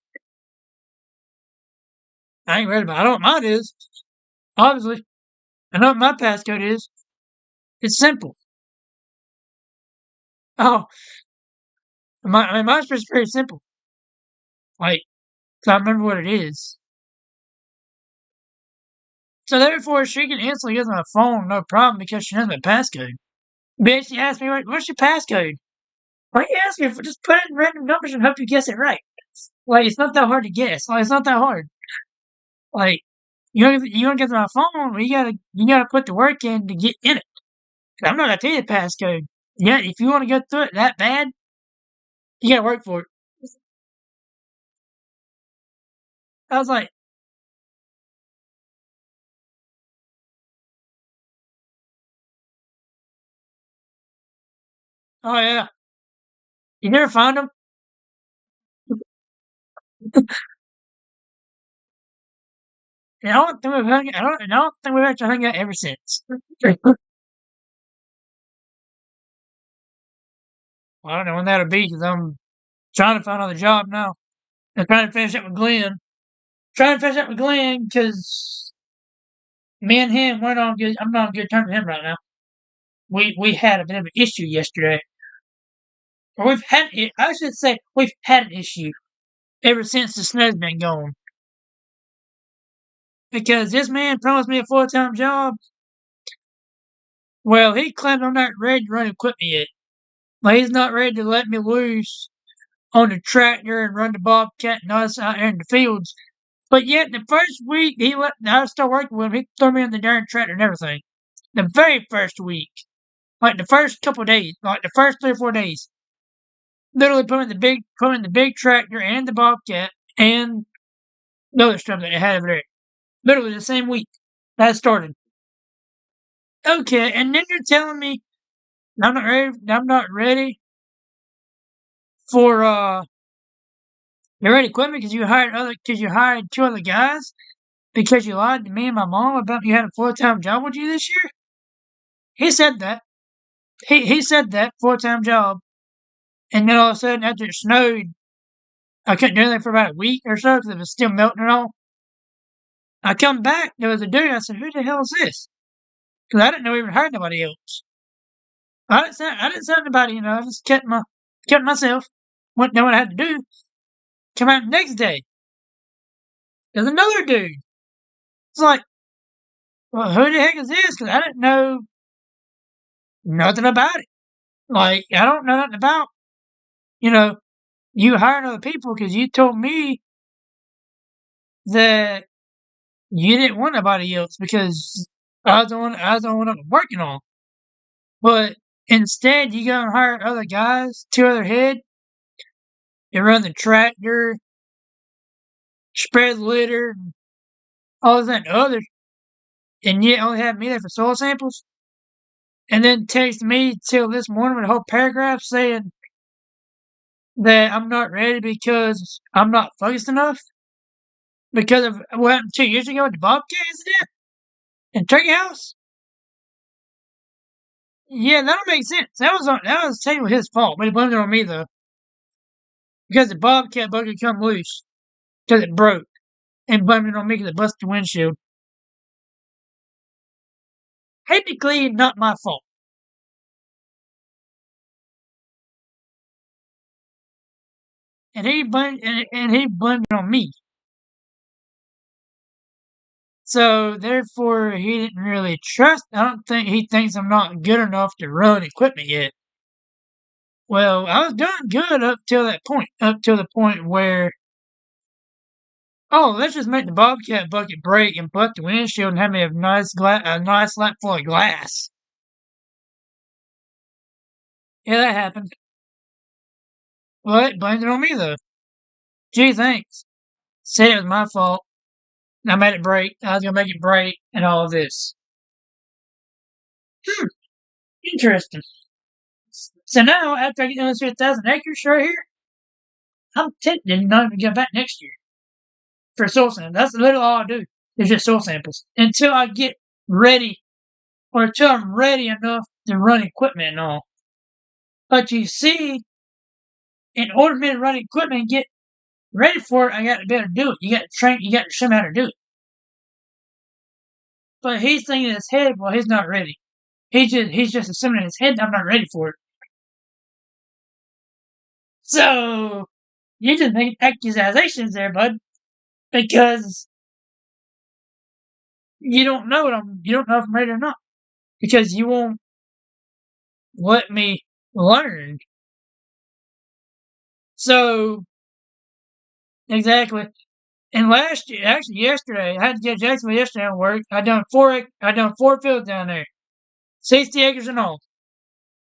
I ain't read about it. I know what mine is. Obviously, I know what my passcode is. It's simple. Oh, I mean, mine's just very simple. Like, so I remember what it is. So therefore, she can instantly get on my phone, no problem, because she knows my passcode. Bitch, she asked me, what's your passcode? Why you ask me for just put it in random numbers and hope you guess it right? Like, it's not that hard to guess. Like, it's not that hard. Like, you don't get to my phone, well, you gotta put the work in to get in it. I'm not gonna tell you the passcode. Yeah, if you want to go through it that bad, you gotta work for it. I was like, oh yeah, you never found them? And I don't think we've actually hung out ever since. I don't know when that'll be because I'm trying to find another job now. I'm trying to finish up with Glenn. Trying to finish up with Glenn because me and him weren't on good. I'm not on good terms with him right now. We had a bit of an issue yesterday, or we've had. I should say we've had an issue ever since the snow's been gone. Because this man promised me a full-time job. Well, he claimed I'm not ready to run equipment yet. Like he's not ready to let me loose on the tractor and run the bobcat and us out there in the fields. But yet, the first week I started working with him, he threw me in the darn tractor and everything. The very first week, like the first couple of days, like the first 3 or 4 days, literally put me in the big tractor and the bobcat and the other stuff that they had over there. Literally the same week that started. Okay, and then you're telling me I'm not ready. I'm not ready for the right equipment because you hired 2 other guys because you lied to me and my mom about you had a full-time job with you this year. He said that. He said that full-time job, and then all of a sudden after it snowed, I couldn't do anything for about a week or so because it was still melting and all. I come back, there was a dude. I said, "Who the hell is this?" Because I didn't know even heard nobody else. I didn't say anybody. I just kept myself. What know what I had to do. Come out the next day. There's another dude. It's like, well, who the heck is this? Because I didn't know nothing about it. Like, I don't know nothing about, you know, you hiring other people because you told me that you didn't want nobody else because I was the one I was working on. But instead, you go and hire other guys, 2 other head, and run the tractor, spread litter, and all that and other, and yet only have me there for soil samples. And then text me till this morning with a whole paragraph saying that I'm not ready because I'm not focused enough because of what happened 2 years ago with the Bobcat incident in Turkey House. Yeah, that'll make sense. That was technically his fault, but he blamed it on me though because the Bobcat bucket come loose because it broke and blamed it on me because it busted the windshield. technically not my fault. And he blamed it on me. So therefore, he didn't really trust. I don't think he thinks I'm not good enough to run equipment yet. Well, I was doing good up till that point. Up till the point where, oh, let's just make the Bobcat bucket break and buck the windshield and have me a nice lap full of glass. Yeah, that happened. But blamed it on me though. Gee, thanks. Said it was my fault. I made it break. I was gonna make it break, and all of this. Hmm, interesting. So now, after I get those 1,000 acres right here, I'm tempted not to go back next year for soil samples. That's literally all I do. Is just soil samples until I get ready, or until I'm ready enough to run equipment and all. But you see, in order for me to run equipment and get ready for it, I got to be able to do it. You got to train. You got to show me how to do it. But he's thinking in his head, well, he's not ready. He's just assuming in his head that I'm not ready for it. So you just make accusations there, bud, because you don't know if I'm ready or not, because you won't let me learn. So exactly. And last year, actually yesterday, I had to get Jacksonville yesterday at work. I done four fields down there, 60 acres in all.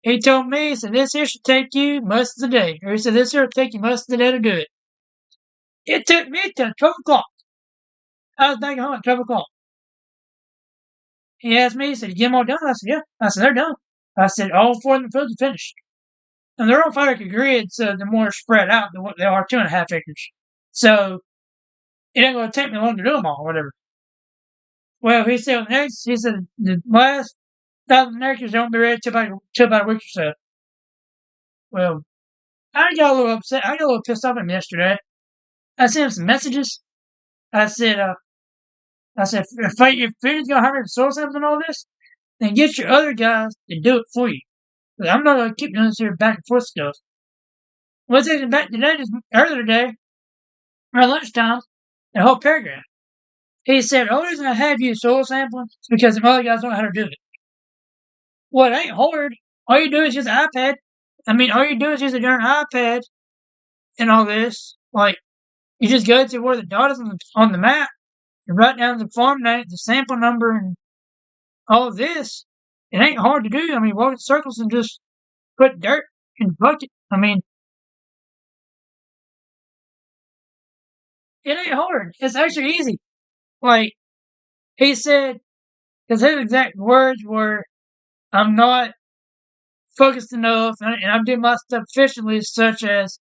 He told me, he said, this here should take you most of the day. Or he said, this here will take you most of the day to do it. It took me till 12 o'clock. I was back home at 12 o'clock. He asked me, he said, you get them all done? I said, yeah. I said, they're done. I said, all four of the fields are finished. And they're on 5-acre grid, so they're more spread out than what they are 2.5 acres. So it ain't going to take me long to do them all, or whatever. Well, he said, the last 1,000 acres won't be ready till about a week or so. Well, I got a little upset. I got a little pissed off at him yesterday. I sent him some messages. I said, if Freedom's gonna hire me for soil samples and all this, then get your other guys to do it for you. But I'm not gonna keep doing this here back and forth stuff. What's it back today? Just earlier today, around lunchtime, a whole paragraph. He said, "The only reason I have you soil sampling is because the other guys don't know how to do it." Well, it ain't hard. All you do is use an iPad. All you do is use a darn iPad and all this. Like, you just go to where the dot is on the map. You write down the farm name, the sample number, and all of this. It ain't hard to do. Walk in circles and just put dirt in the bucket. It ain't hard. It's actually easy. Like, he said, because his exact words were, I'm not focused enough, and I'm doing my stuff efficiently, such as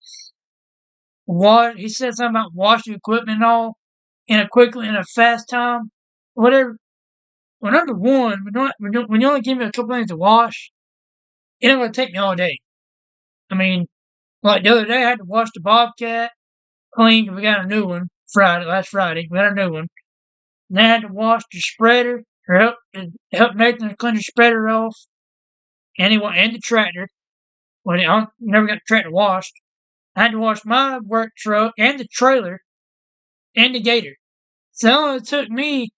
what he said something about washing equipment and all in a fast time, whatever. Well, number one, when you only give me a couple things to wash, it ain't gonna take me all day. Like the other day, I had to wash the Bobcat clean. We got a new one last Friday. We got a new one. And then I had to wash the spreader, or help Nathan clean the spreader off, and the tractor. Well, I never got the tractor washed. I had to wash my work truck and the trailer and the gator. So it only took me,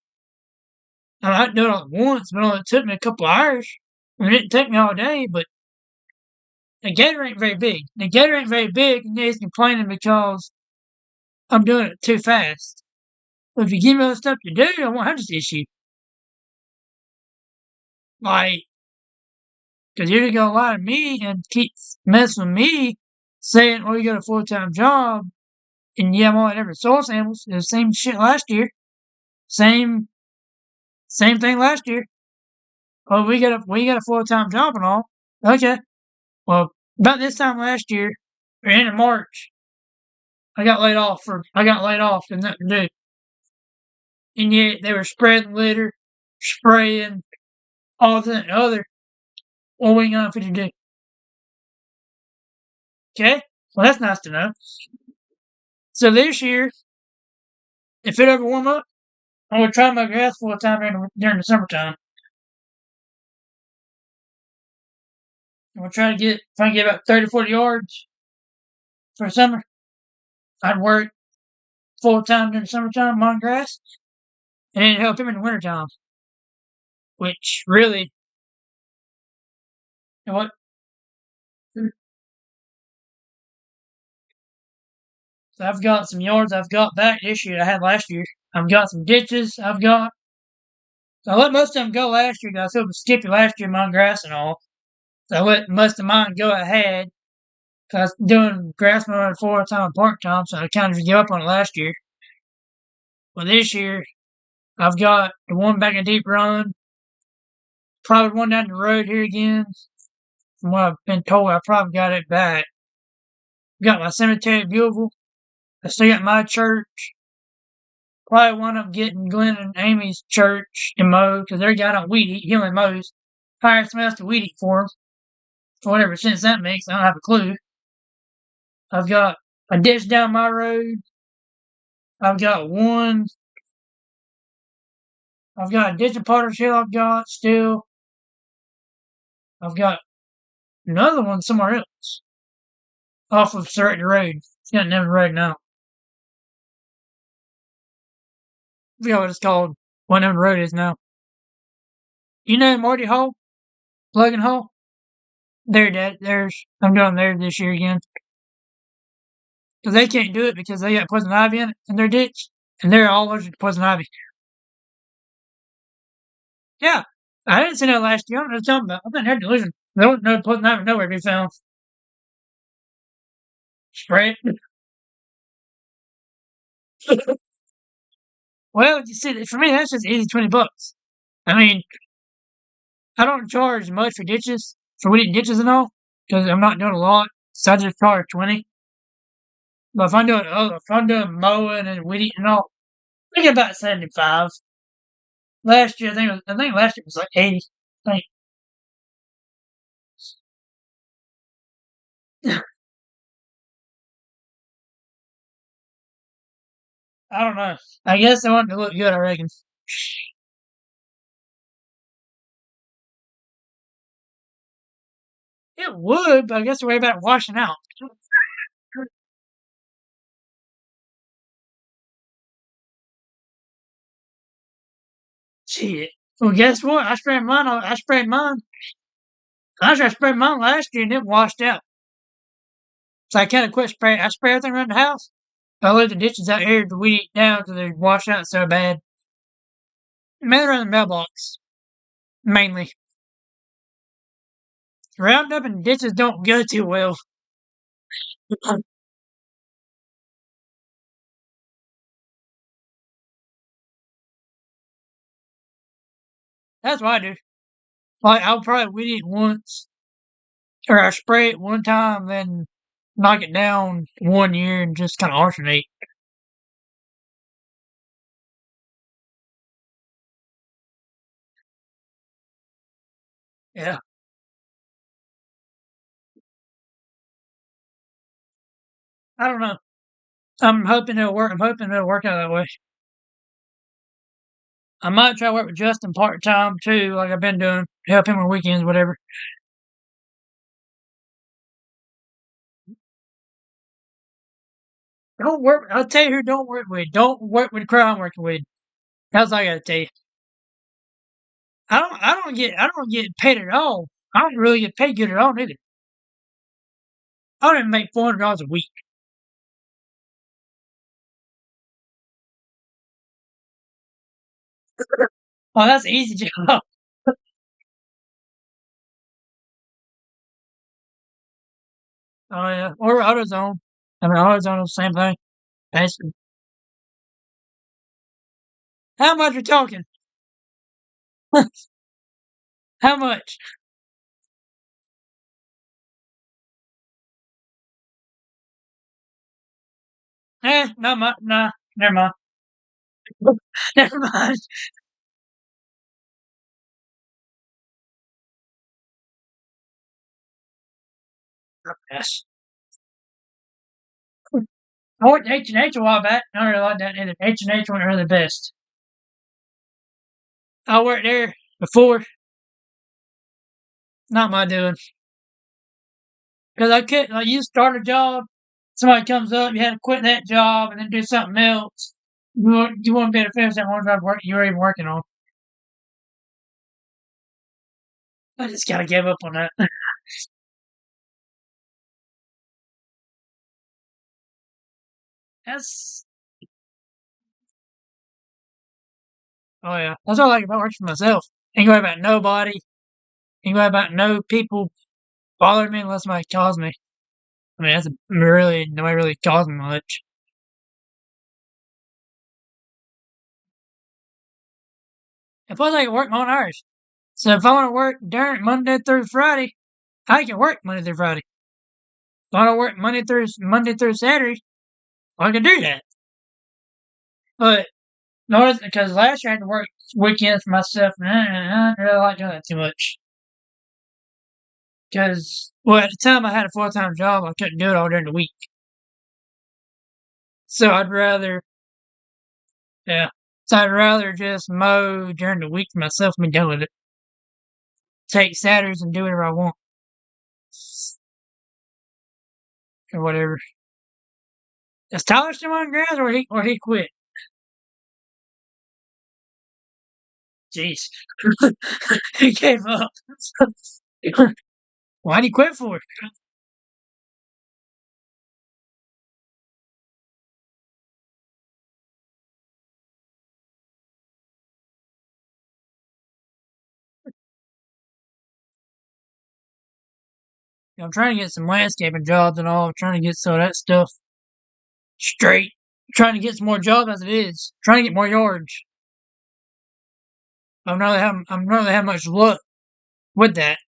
I had to do it all at once, but it only took me a couple hours. It didn't take me all day, but the gator ain't very big. The gator ain't very big, and he's complaining because I'm doing it too fast. But if you give me other stuff to do, I won't have this issue. Like, because you're going to lie to me and keep messing with me, saying, oh, you got a full-time job, and yeah, I'm only ever soil samples. It was the same shit last year. Same thing last year. Oh, we got a full-time job and all. Okay. Well, about this time last year, or end of March, I got laid off and nothing to do. And yet they were spreading litter, spraying, all that and other. What we got to do? Okay? Well, that's nice to know. So this year, if it ever warm up, I'm going to try my grass full time during the summertime. I'm gonna try to get about 30 to 40 yards for the summer. I'd work full time during the summertime mowing grass, and then help him in the wintertime. Which really, you know what? So I've got some yards I've got back this year I had last year. I've got some ditches I've got. So I let most of them go last year. I was helping Skippy last year mowing grass and all. So I let most of mine go ahead. Cause I was doing grass mowing full time and part time, so I kind of gave up on it last year. But this year, I've got the one back in Deep Run, probably one down the road here again. From what I've been told, I probably got it back. Got my cemetery at Belleville. I still got my church. Probably wind up getting Glenn and Amy's church to mow because their guy don't weed eat. He only mows. Hired somebody else to weed eat for him. For whatever sense that makes, I don't have a clue. I've got a ditch down my road. I've got one. I've got a ditch of Potter's Hill I've got still. I've got another one somewhere else. Off of Surrey Road. It's got another road now. I forgot what it's called. What the road is now. You know Marty Hall? Logan Hall? I'm doing there this year again. Because they can't do it because they got poison ivy in it in their ditch. And they're all allergic to poison ivy. Yeah. I didn't see that last year. I don't know what you're talking about. I've been here delusion. They don't know poison ivy nowhere to be found. Spray it. Well, you see, for me, that's just easy $20. I mean, I don't charge much for ditches, for weeding ditches and all, because I'm not doing a lot. So I just charge 20. But if I'm doing mowing and weeding and all, I get about 75. Last year, I think last year was like 80. I think. I don't know. I guess I want it to look good, I reckon. It would, but I guess the way about washing out. Shit. Well, guess what? I sprayed mine. Actually, I sprayed mine last year and it washed out. So I kind of quit spraying. I spray everything around the house. I let the ditches out here to weed down because they wash out so bad. Mainly around the mailbox. Mainly. Roundup and ditches don't go too well. That's what I do. Like, I'll probably weed it once, or I spray it one time, then knock it down 1 year and just kind of alternate. Yeah. I don't know. I'm hoping it'll work. I'm hoping it'll work out that way. I might try to work with Justin part time too, like I've been doing, help him on weekends, whatever. Don't work. I'll tell you who don't work with. Don't work with the crowd I'm working with. That's all I gotta tell you. I don't get paid at all. I don't really get paid good at all either. I don't even make $400 a week. Oh, that's an easy job. Oh yeah, or AutoZone. I mean, AutoZone is the same thing. Basically. How much we talking? How much? Not much. Nah, never mind. Never mind. Yes. I went to H&H a while back. I don't really like that either. H&H weren't really the best. I worked there before. Not my doing. Because I couldn't, like, you start a job, somebody comes up, you had to quit that job and then do something else. You wouldn't be able to finish that one job you were even working on. I just gotta give up on that. That's oh yeah, that's all I like about working for myself. Ain't worry about nobody. Ain't worry about no people bothering me unless somebody calls me. I mean, that's really nobody really calls me much. And plus, I can work my own hours. So if I want to work during Monday through Friday, I can work Monday through Friday. If I want to work Monday through Saturday, I can do that. But no, because last year I had to work weekends for myself, and I didn't really like doing that too much. Because well, at the time I had a full time job, I couldn't do it all during the week. So I'd rather, yeah. So I'd rather just mow during the week for myself and be done with it. Take Saturdays and do whatever I want or whatever. Is Tyler still on grass or he quit? Jeez, he gave up. Why'd he quit for? I'm trying to get some landscaping jobs and all. I'm trying to get some of that stuff straight. Trying to get some more jobs as it is. Trying to get more yards. I'm not really having much luck with that.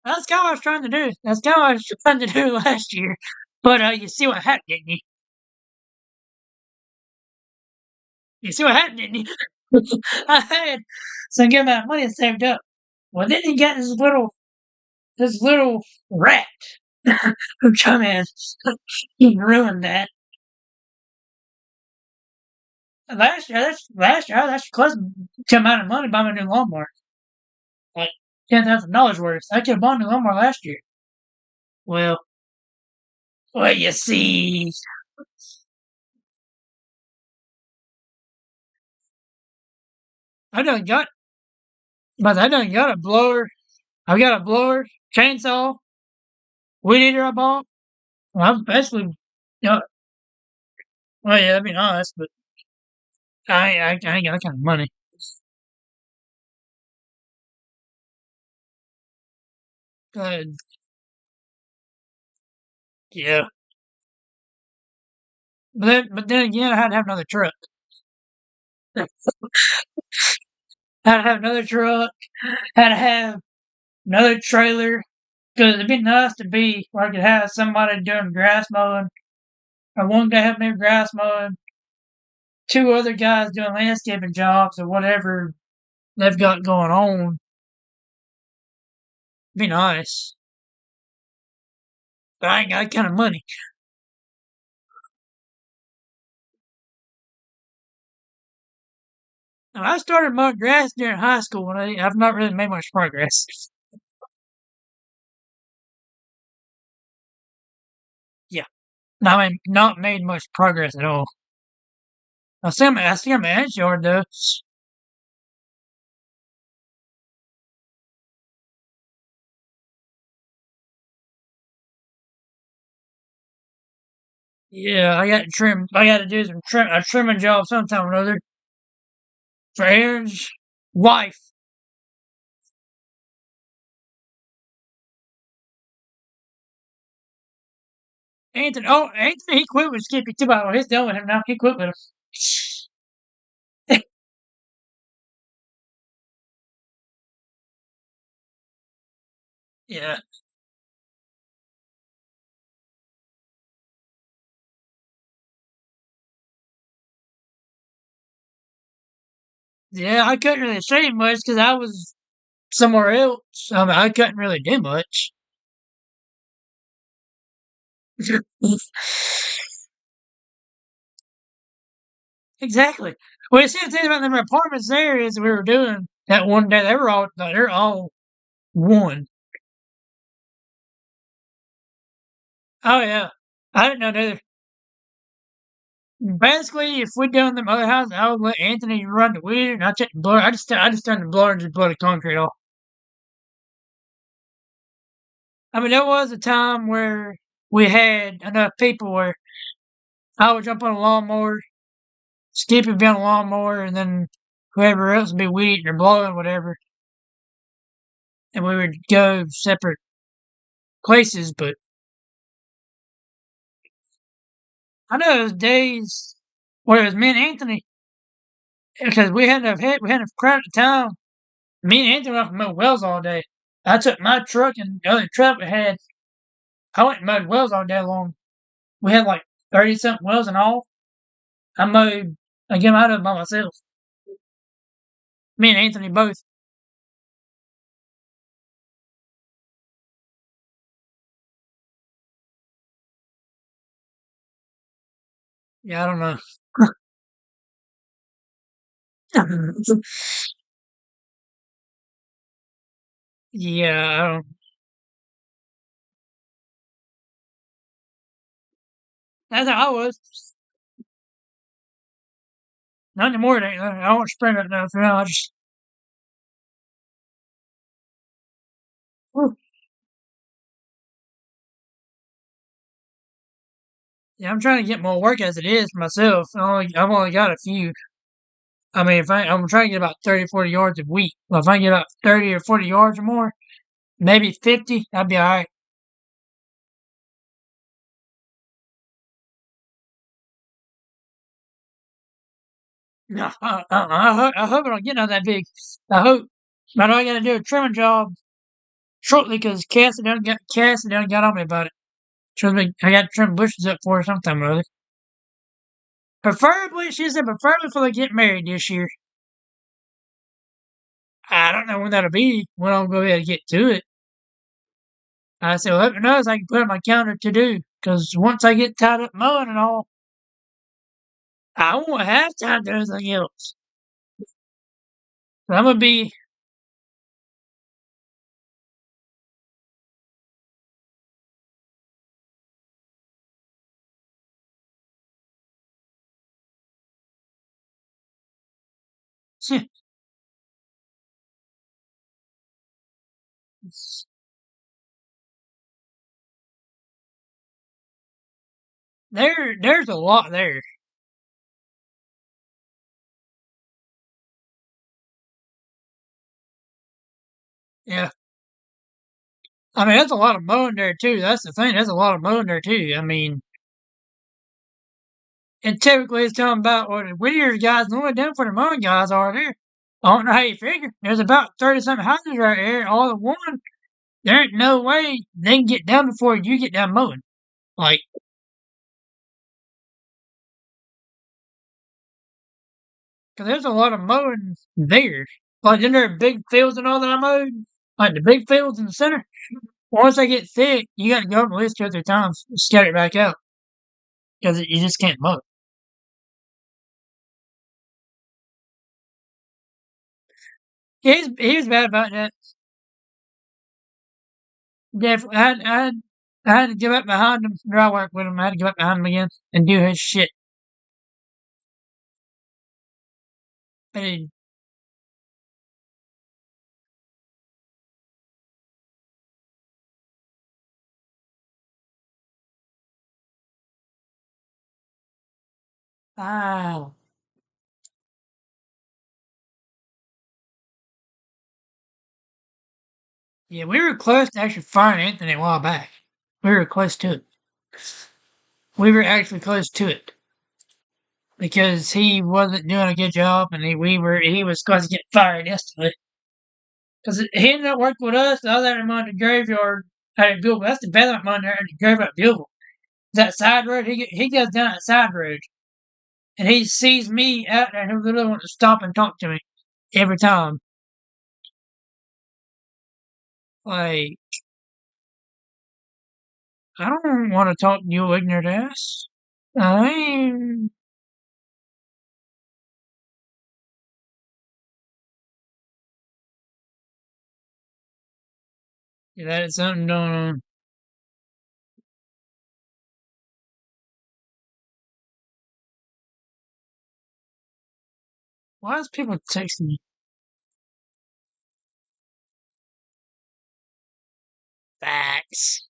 That's kind of what I was trying to do. That's kind of what I was trying to do last year. But you see what happened, didn't you? You see what happened, didn't you? I had some good amount of money saved up. Well, then he got this little rat who come in. He ruined that. Last year, that's close to amount of money to buy my new lawnmower. Like $10,000 worth. I could have bought a new lawnmower last year. Well, well, you see, I done got, but I done got a blower. I got a blower, chainsaw, weed eater I bought. Well, I've basically, well, yeah, that'd be nice, but I ain't got that kind of money. Uh, yeah. But then again, I had to have another truck. I had to have another truck. Had to have another trailer. Because it'd be nice to be where I could have somebody doing grass mowing, or one guy helping me with grass mowing, two other guys doing landscaping jobs or whatever they've got going on. Be nice. But I ain't got that kind of money. Now, I started mowing grass during high school, and I've not really made much progress. Yeah. I mean, not made much progress at all. I see my aunt's yard, though. Yeah, I got to trim. I got to do a trimming job sometime or another for Aaron's wife. Anthony, he quit with Skippy too. By the way, he's done with him now. He quit with him. Yeah, yeah. I couldn't really say much because I was somewhere else. I mean, I couldn't really do much. Exactly. Well, see, the thing about them apartments there is we were doing that one day. They're all one. Oh yeah, I didn't know that. Basically, if we're doing them other houses, I would let Anthony run the weed, and I check the blower. I just turn the blower and just blow the concrete off. I mean, there was a time where we had enough people where I would jump on a lawnmower, Skip would be on a lawnmower, and then whoever else would be weeding or blowing, whatever, and we would go separate places. But I know those days where it was me and Anthony, because we had a crowd at the time. Me and Anthony went to mow wells all day. I took my truck and the other truck we had. I went and mowed wells all day long. We had like 30 something wells in all. I mowed, I get out of it by myself. Me and Anthony both. Yeah, I don't know. Yeah, I don't. That's how I was. Not anymore. I don't spring it now. For now, I just. Whew. Yeah, I'm trying to get more work as it is for myself. I've only got a few. I mean, if I'm trying to get about 30, 40 yards a week. Well, if I get about 30 or 40 yards or more, maybe 50, I'd be all right. No, I hope I don't get not that big. I hope. But I got to do a trimming job shortly because Cassie done got on me about it. I got to trim bushes up for her sometime or other. Preferably, she said, preferably before they get married this year. I don't know when that'll be. When I'm going to be able to get to it. I said, well, let me know so I can put it on my calendar to do. Because once I get tied up mowing and all, I won't have time to do anything else. So I'm going to be. There's a lot there. Yeah. I mean, that's a lot of mowing there, too. That's the thing. There's a lot of mowing there, too. I mean, and typically it's talking about what the Whittier's guys, the only them for the mowing guys are there. I don't know how you figure. There's about 30 something houses right here, all at one. There ain't no way they can get done before you get done mowing. Like, cause there's a lot of mowing there. Like, then there are big fields and all that I mowed. Like the big fields in the center. Once they get thick, you got to go up at least 2 or 3 times to scatter it back out because you just can't mow it. He was bad about that. Definitely, I had to give up behind him. Dry work with him. I had to give up behind him again and do his shit. And he, wow. Yeah, we were close to actually firing Anthony a while back. We were close to it. We were actually close to it because he wasn't doing a good job, and he was going to get fired instantly. Because he ended up working with us. The other him on the graveyard at Billville. That's the better one there at the graveyard at Billville. That side road, he goes down that side road, and he sees me out there, and he literally wants to stop and talk to me every time. Like, I don't want to talk to you ignorant ass. I mean, Yeah, that is something going on. Why is people texting me? Facts.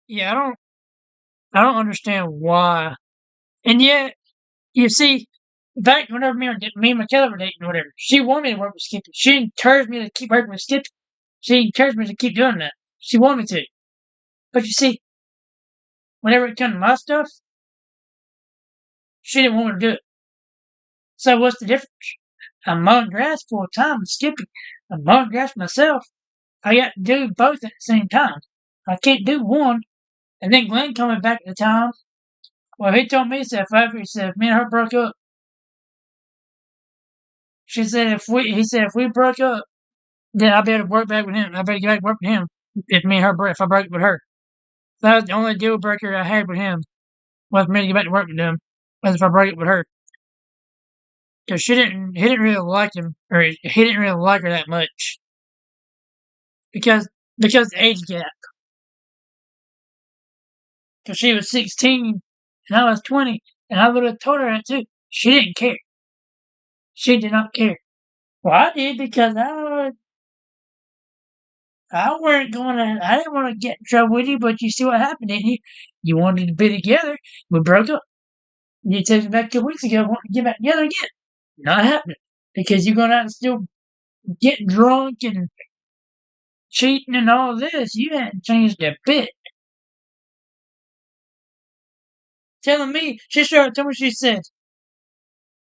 Yeah, I don't understand why. And yet, you see, back whenever me and Michaela were dating or whatever, she wanted me to work with Skippy. She encouraged me to keep working with Skippy. She encouraged me to keep doing that. She wanted me to. But you see, whenever it comes to my stuff, she didn't want me to do it. So what's the difference? I'm mowing grass full time with Skippy. I'm mowing grass myself. I got to do both at the same time. I can't do one. And then Glenn coming back at the time. Well, he told me, he said, if me and her broke up, he said, if we broke up, then I better work back with him. I better get back to work with him if I broke up with her. That was the only deal breaker I had with him was for me to get back to work with him. Was if I broke up with her. Because he didn't really like him, or he didn't really like her that much. Because, the age gap. Because she was 16 and I was 20, and I would have told her that too. She didn't care. She did not care. Well, I did because I weren't going to. I didn't want to get in trouble with you, but you see what happened, didn't you? You wanted to be together. We broke up. You texted me back a couple weeks ago, wanting to get back together again. Not happening because you're going out and still get drunk and cheating and all this. You hadn't changed a bit. Telling me, she started telling me, she said,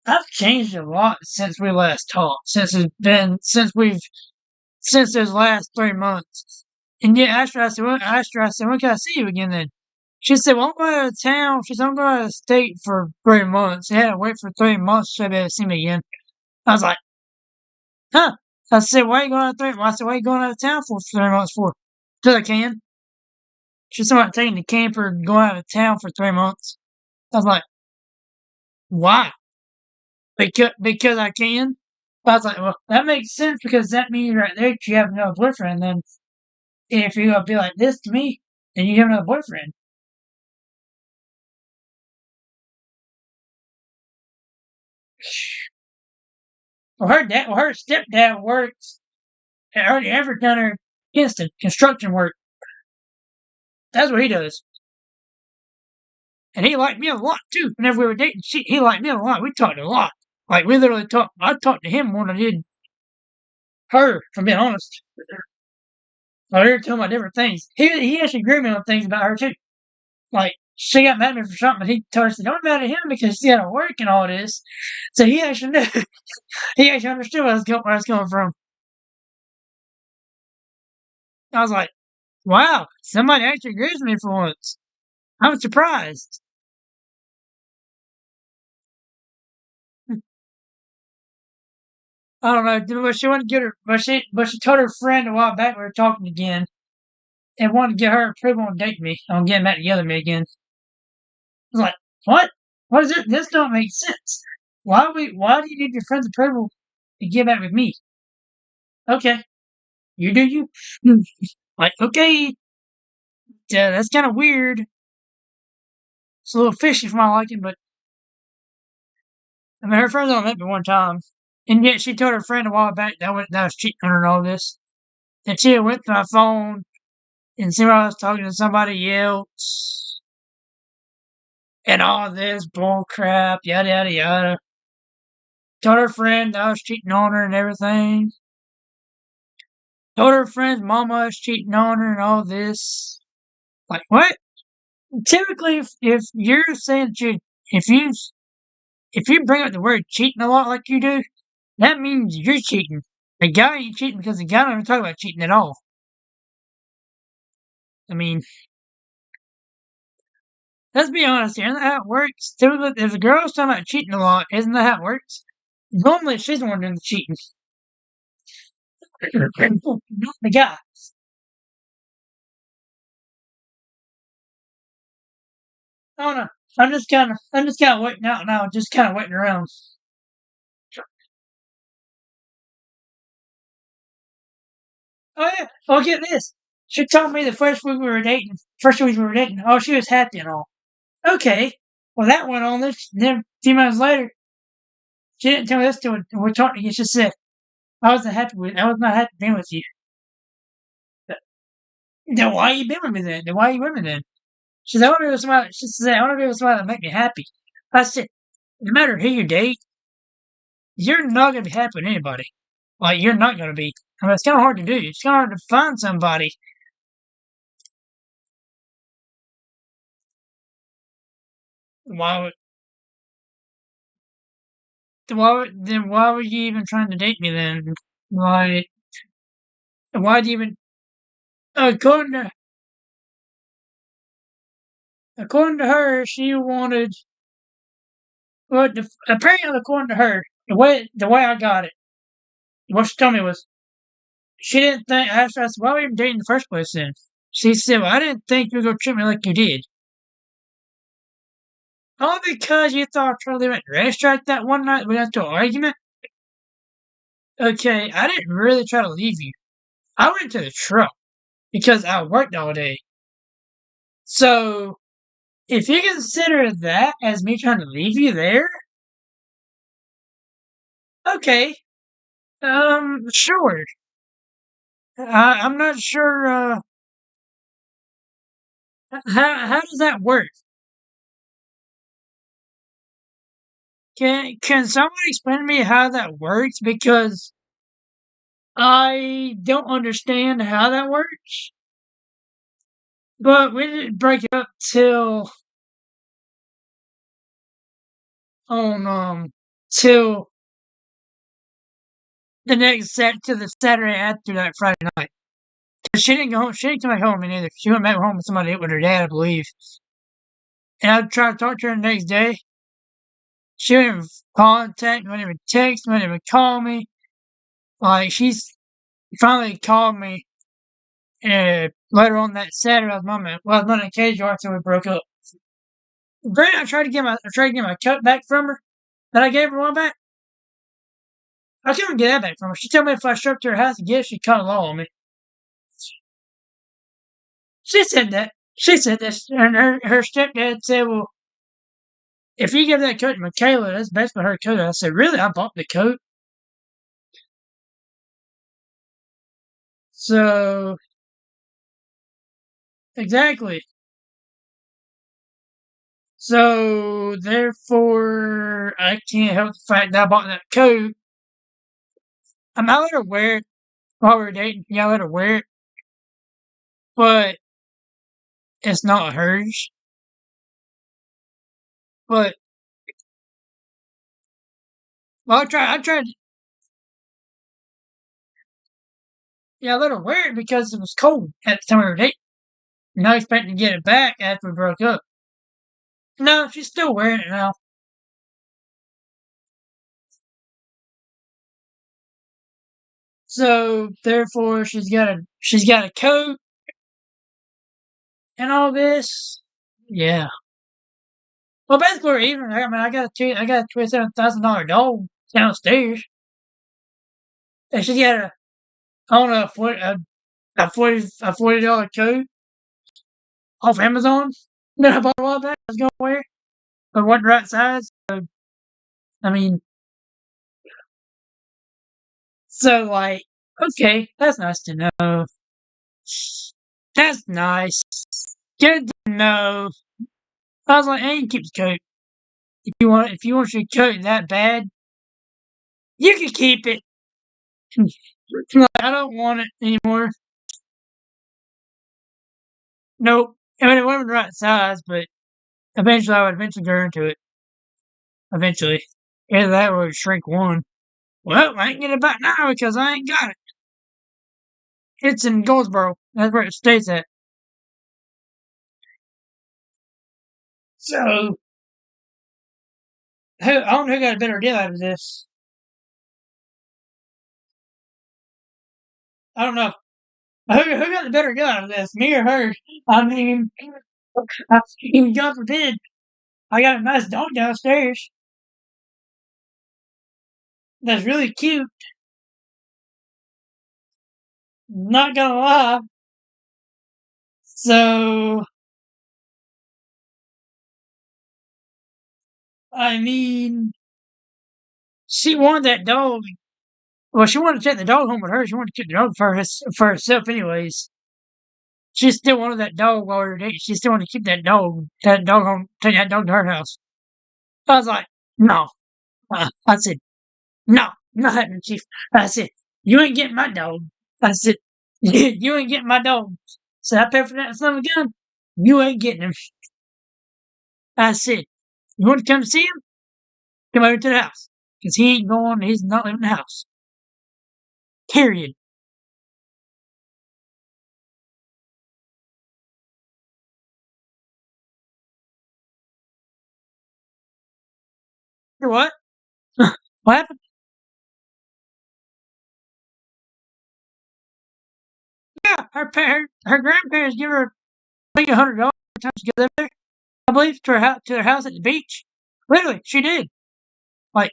I've changed a lot since we last talked. Since those last 3 months. And yet, after I said, when can I see you again then? She said, well, I'm going out of town. She said, I'm going out of state for 3 months. I had to wait for 3 months to be able to see me again. I was like, huh? I said, why are you going out of 3 months? I said, why are you going out of town for 3 months for? Because I can. She's talking about taking the camper and going out of town for 3 months. I was like, why? Because I can. I was like, well, that makes sense because that means right there that you have another boyfriend. Then if you're gonna be like this to me, then you have another boyfriend. Her stepdad works at Early Everton or instant construction work. That's what he does. And he liked me a lot too. Whenever we were dating, he liked me a lot. We talked a lot. Like we literally talked. I talked to him more than I did her. If I'm being honest. I heard tell my different things. He actually agreed me on things about her too. Like she got mad at me for something, but he told her, "Don't be mad at him because he had to work and all this." So he actually knew. He actually understood where I was coming from. I was like, "Wow, somebody actually agrees with me for once." I'm surprised. I don't know, but she wanted to get her, but she told her friend a while back we were talking again and wanted to get her approval on dating me, on getting back together with me again. I was like, what? What is it? This don't make sense. Why do you need your friend's approval to get back with me? Okay, you do you. Like, okay, yeah, that's kind of weird. It's a little fishy for my liking, but I mean, her friends only met me one time, and yet she told her friend a while back that I was cheating on her and all this. And she had went to my phone and see I was talking to somebody else and all this bull crap, yada yada yada. Told her friend I was cheating on her and everything. Told her friend's mama was cheating on her and all this. Like what? Typically, if you're saying that if you if you bring up the word cheating a lot like you do, that means you're cheating. The guy ain't cheating because the guy don't even talk about cheating at all. I mean, let's be honest here. Isn't that how it works? Typically, if the girl's talking about cheating a lot, isn't that how it works? Normally, she's the one doing the cheating. Not the guy. I don't know. I'm just kind of waiting out now, just kind of waiting around. Oh yeah, well get this. She told me the first week we were dating, oh she was happy and all. Okay, well that went on. This then a few months later, she didn't tell me this till we're talking again. She said, I was not happy being with you. Then why you been with me then? Then why you with me then? She said, I want to be with somebody. She said, I want to be with somebody that make me happy. I said, no matter who you date, you're not gonna be happy with anybody. Like you're not gonna be. I mean, it's kind of hard to do. It's kind of hard to find somebody. Why would why were you even trying to date me then? Why why do you even according to according to her she wanted apparently according to her the way I got it what she told me was she didn't think I asked her I said why were we even dating in the first place then? She said well I didn't think you were gonna treat me like you did. All because you thought Charlie went racetrack that one night we got into an argument. Okay, I didn't really try to leave you. I went to the truck because I worked all day. So if you consider that as me trying to leave you there, okay, sure. I'm not sure. How does that work? Can someone explain to me how that works? Because I don't understand how that works. But we didn't break it up till on till the next set to the Saturday after that Friday night. She didn't go home. She didn't come back home with me neither. She went back home with somebody with her dad, I believe. And I tried to talk to her the next day. She wouldn't even contact me, wouldn't even text me, wouldn't even call me. Like she's finally called me later on that Saturday. I was on a cage yard, so we broke up. Granted, I tried to get my coat back from her that I gave her one back. I couldn't get that back from her. She told me if I showed up to her house and get it, she'd call the law on me. She said that. She said this, and her stepdad said, "Well, if you give that coat to Michaela, that's basically her coat." I said, "Really? I bought the coat." So exactly. So therefore, I can't help the fact that I bought that coat. I let her wear it while we were dating. Yeah, I let her wear it, but it's not hers. But well, I tried. Yeah, I let her wear it because it was cold at the time we were dating. Not expecting to get it back after we broke up. No, she's still wearing it now. So therefore, she's got a coat and all this. Yeah. Well, basically, we're even. I mean, I got a $27,000 dog downstairs, and she's got a $40 coat off Amazon that I bought a while back. I was gonna wear, but wasn't the right size. So I mean, so like, okay, that's nice to know. That's nice. Good to know. I was like, hey, you can keep the coat if you want your coat that bad, you can keep it. Like, I don't want it anymore. Nope. I mean, it wasn't the right size, but eventually I would eventually grow into it. Eventually. Either that or it would shrink one. Well, I ain't getting it back now because I ain't got it. It's in Goldsboro. That's where it stays at. So, I don't know who got a better deal out of this. I don't know. Who got the better deal out of this? Me or her? I mean, God forbid. I got a nice dog downstairs that's really cute. Not gonna lie. So, I mean, she wanted that dog. Well, she wanted to take the dog home with her. She wanted to keep the dog for herself, anyways. She still wanted that dog while we were dating. She still wanted to keep that dog home, take that dog to her house. I was like, no. I said, no, not happening, Chief. I said, you ain't getting my dog. I said, you ain't getting my dog. So I paid for that son of a gun. You ain't getting him. I said, you want to come see him? Come over to the house. Because he's not leaving the house. Period. You what? What happened? Yeah, her grandparents give her like $100 every time she goes over there. I believe to her house at the beach. Literally, she did. Like,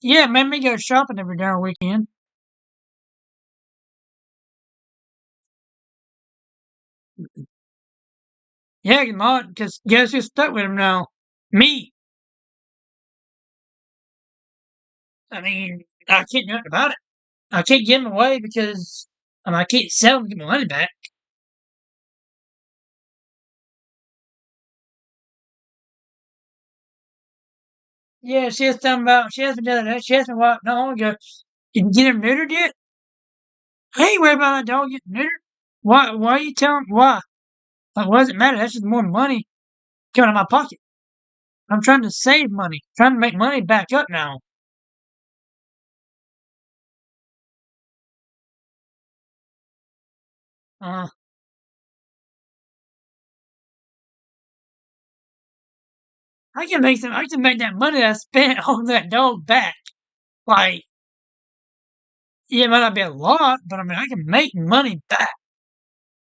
yeah, made me go shopping every darn weekend. Yeah, not because guess who's stuck with him now? Me. I mean, I can't do nothing about it. I can't give him away because I can't sell him and get my money back. Yeah, she asked me the other day, she asked me what not long ago, did you get him neutered yet? I ain't worried about that dog getting neutered. Why are you telling why? Like, what does it matter? That's just more money coming out of my pocket. I'm trying to save money, trying to make money back up now. Uh, I can make that money that I spent on that dog back. Like, yeah, it might not be a lot, but I mean, I can make money back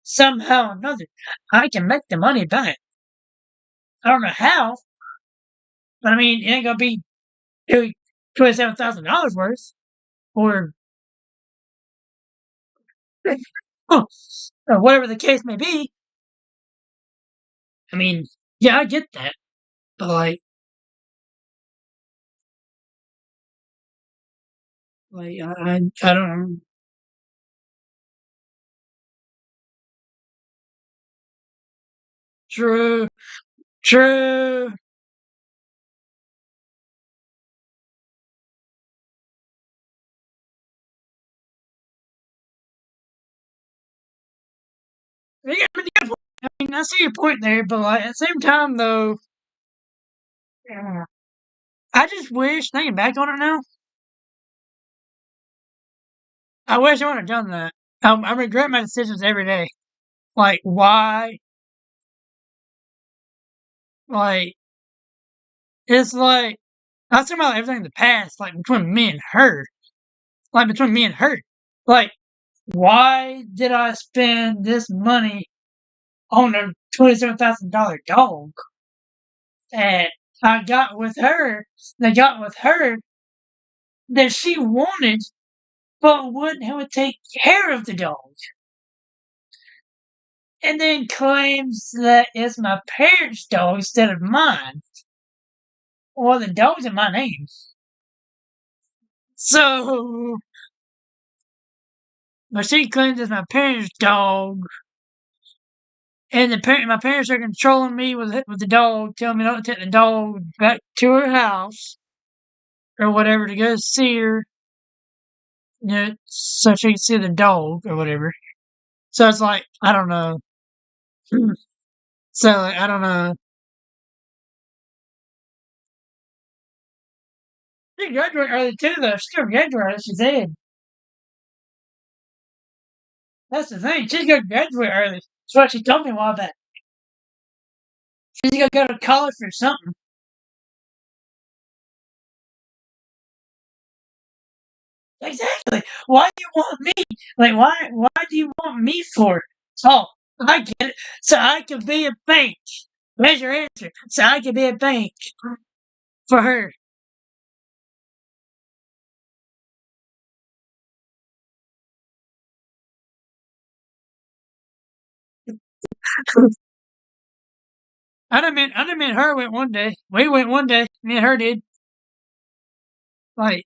somehow or another. I can make the money back. I don't know how, but I mean, it ain't gonna be $27,000 worth or or whatever the case may be. I mean, yeah, I get that, but I don't know. True, true. Yeah, I mean, I see your point there, but like at the same time, though, yeah, I just wish thinking back on it now, I wish I would have done that. I regret my decisions every day. Like why? Like it's like I was talking about everything in the past, like between me and her, like between me and her. Like why did I spend this money on a $27,000 dog that I got with her? That got with her that she wanted, but wouldn't who would take care of the dog, and then claims that it's my parents' dog instead of mine. Well, the dog's in my name, so but she claims it's my parents' dog, and my parents are controlling me with the dog, telling me not to take the dog back to her house or whatever to go see her, so she can see the dog or whatever. So it's like I don't know. So like, I don't know. She graduated early too, though. She still graduated early. She said that's the thing. She's gonna graduate early. That's what she told me a while back. She's gonna go to college or something. Exactly. Why do you want me? Like, why do you want me for? Oh, I get it. So I can be a bank. There's your answer. So I can be a bank for her. I didn't mean her went one day. We went one day. Me and her did. Like,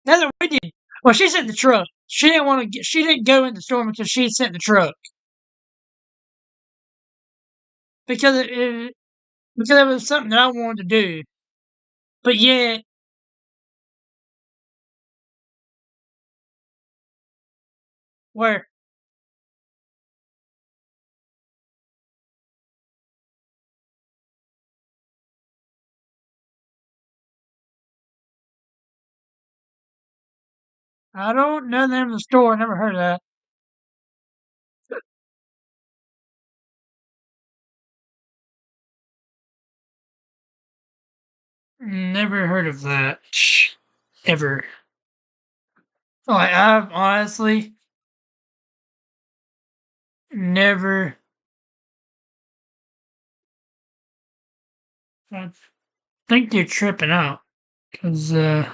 that's what we did. Well, she sent the truck. She didn't want to get. She didn't go in the store until she sent the truck because because it was something that I wanted to do. But yet, where I don't know the name of the store. I never heard of that. Never heard of that. Ever. Like I've honestly never. I think they're tripping out because yeah,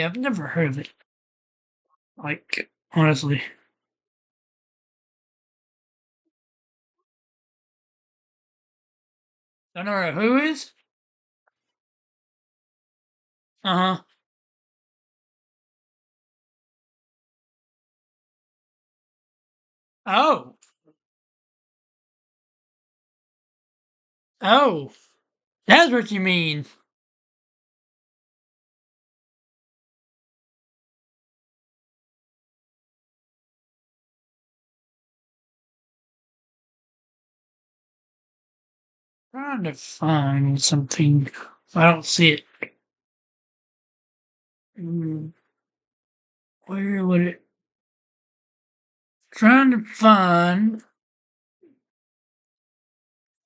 I've never heard of it. Like honestly, I know who is. Uh huh. Oh, oh, that's what you mean. Trying to find something. I don't see it. Mm, where would it? Trying to find.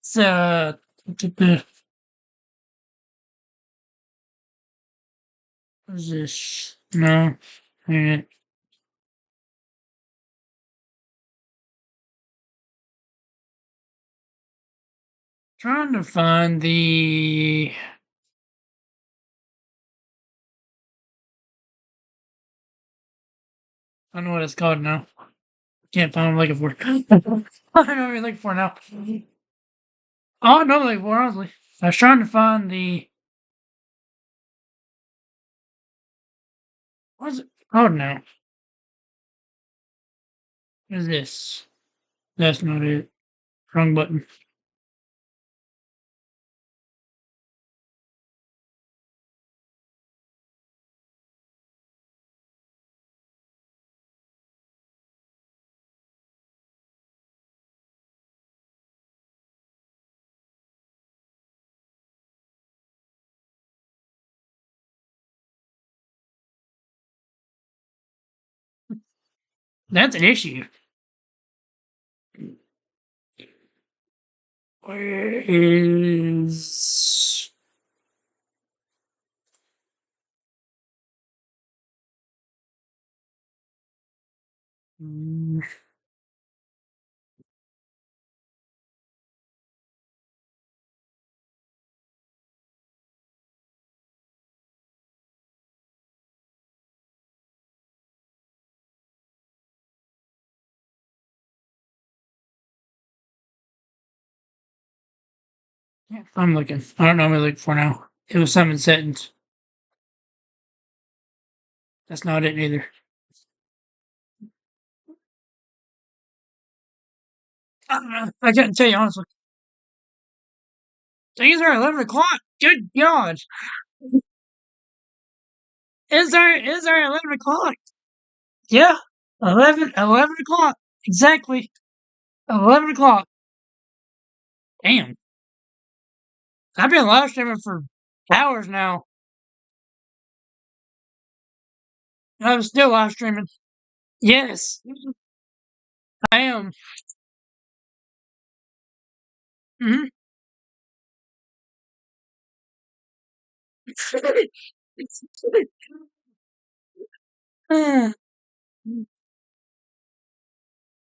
It's what is this? No, ain't it? Trying to find the. I don't know what it's called now. Can't find what I'm looking for. I don't know what I'm looking for now. Oh, no, like, well, honestly. I was trying to find the. What's it called now? What is this? That's not it. Wrong button. That's an issue. Where is. Mm, yeah, I'm looking. I don't know what I'm looking for now. It was something sentence. That's not it either. I don't know. I couldn't tell you honestly. These are 11 o'clock. Good God. Is there 11 o'clock? Yeah. 11 o'clock. Exactly. 11 o'clock. Damn. I've been live streaming for hours now. I'm still live streaming. Yes, I am. Mhm.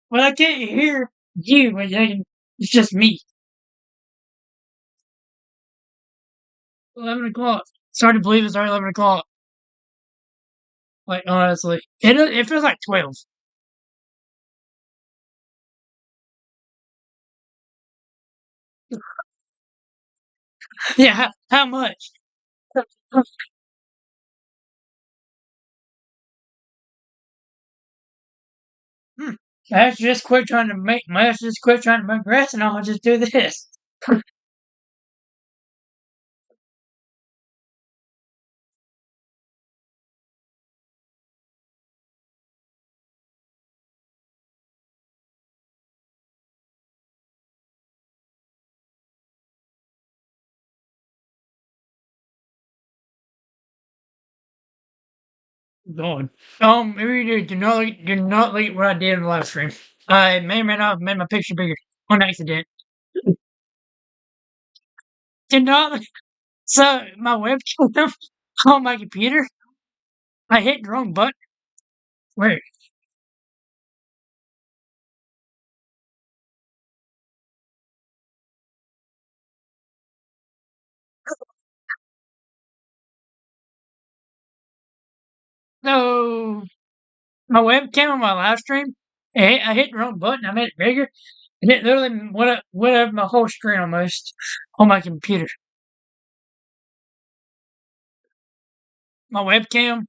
Well, I can't hear you, but it's just me. 11 o'clock. It's hard to believe it's already 11 o'clock. Like honestly, it feels like 12. Yeah, how much? Hmm. I should just quit trying to make. I should just quit trying to make rest, and I'll just do this. Going. Maybe do not look at what I did in the live stream. I may or may not have made my picture bigger on accident. Did not. So my webcam on my computer, I hit the wrong button. Where? So my webcam on my live stream, I hit the wrong button. I made it bigger, and it literally went over my whole screen almost on my computer. My webcam,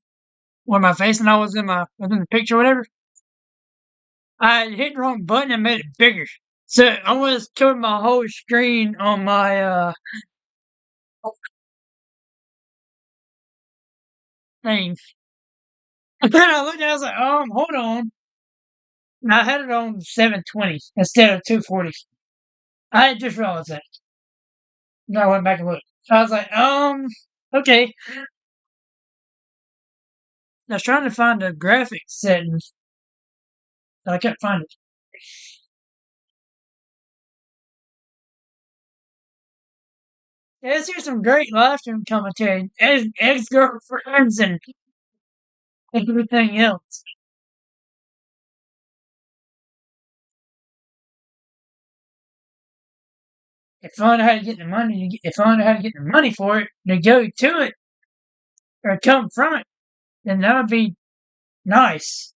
where my face and I was in the picture, or whatever. I hit the wrong button and made it bigger. So I almost covered my whole screen on my thing. And then I looked at it, I was like, hold on. And I had it on 720 instead of 240. I had just realized that. And I went back and looked. I was like, okay. I was trying to find the graphics settings, but I couldn't find it. Yeah, here's some great live stream commentary. Ex girlfriends and everything else. If I know how to get the money, if I know how to get the money for it, to go to it or come from it, then that would be nice.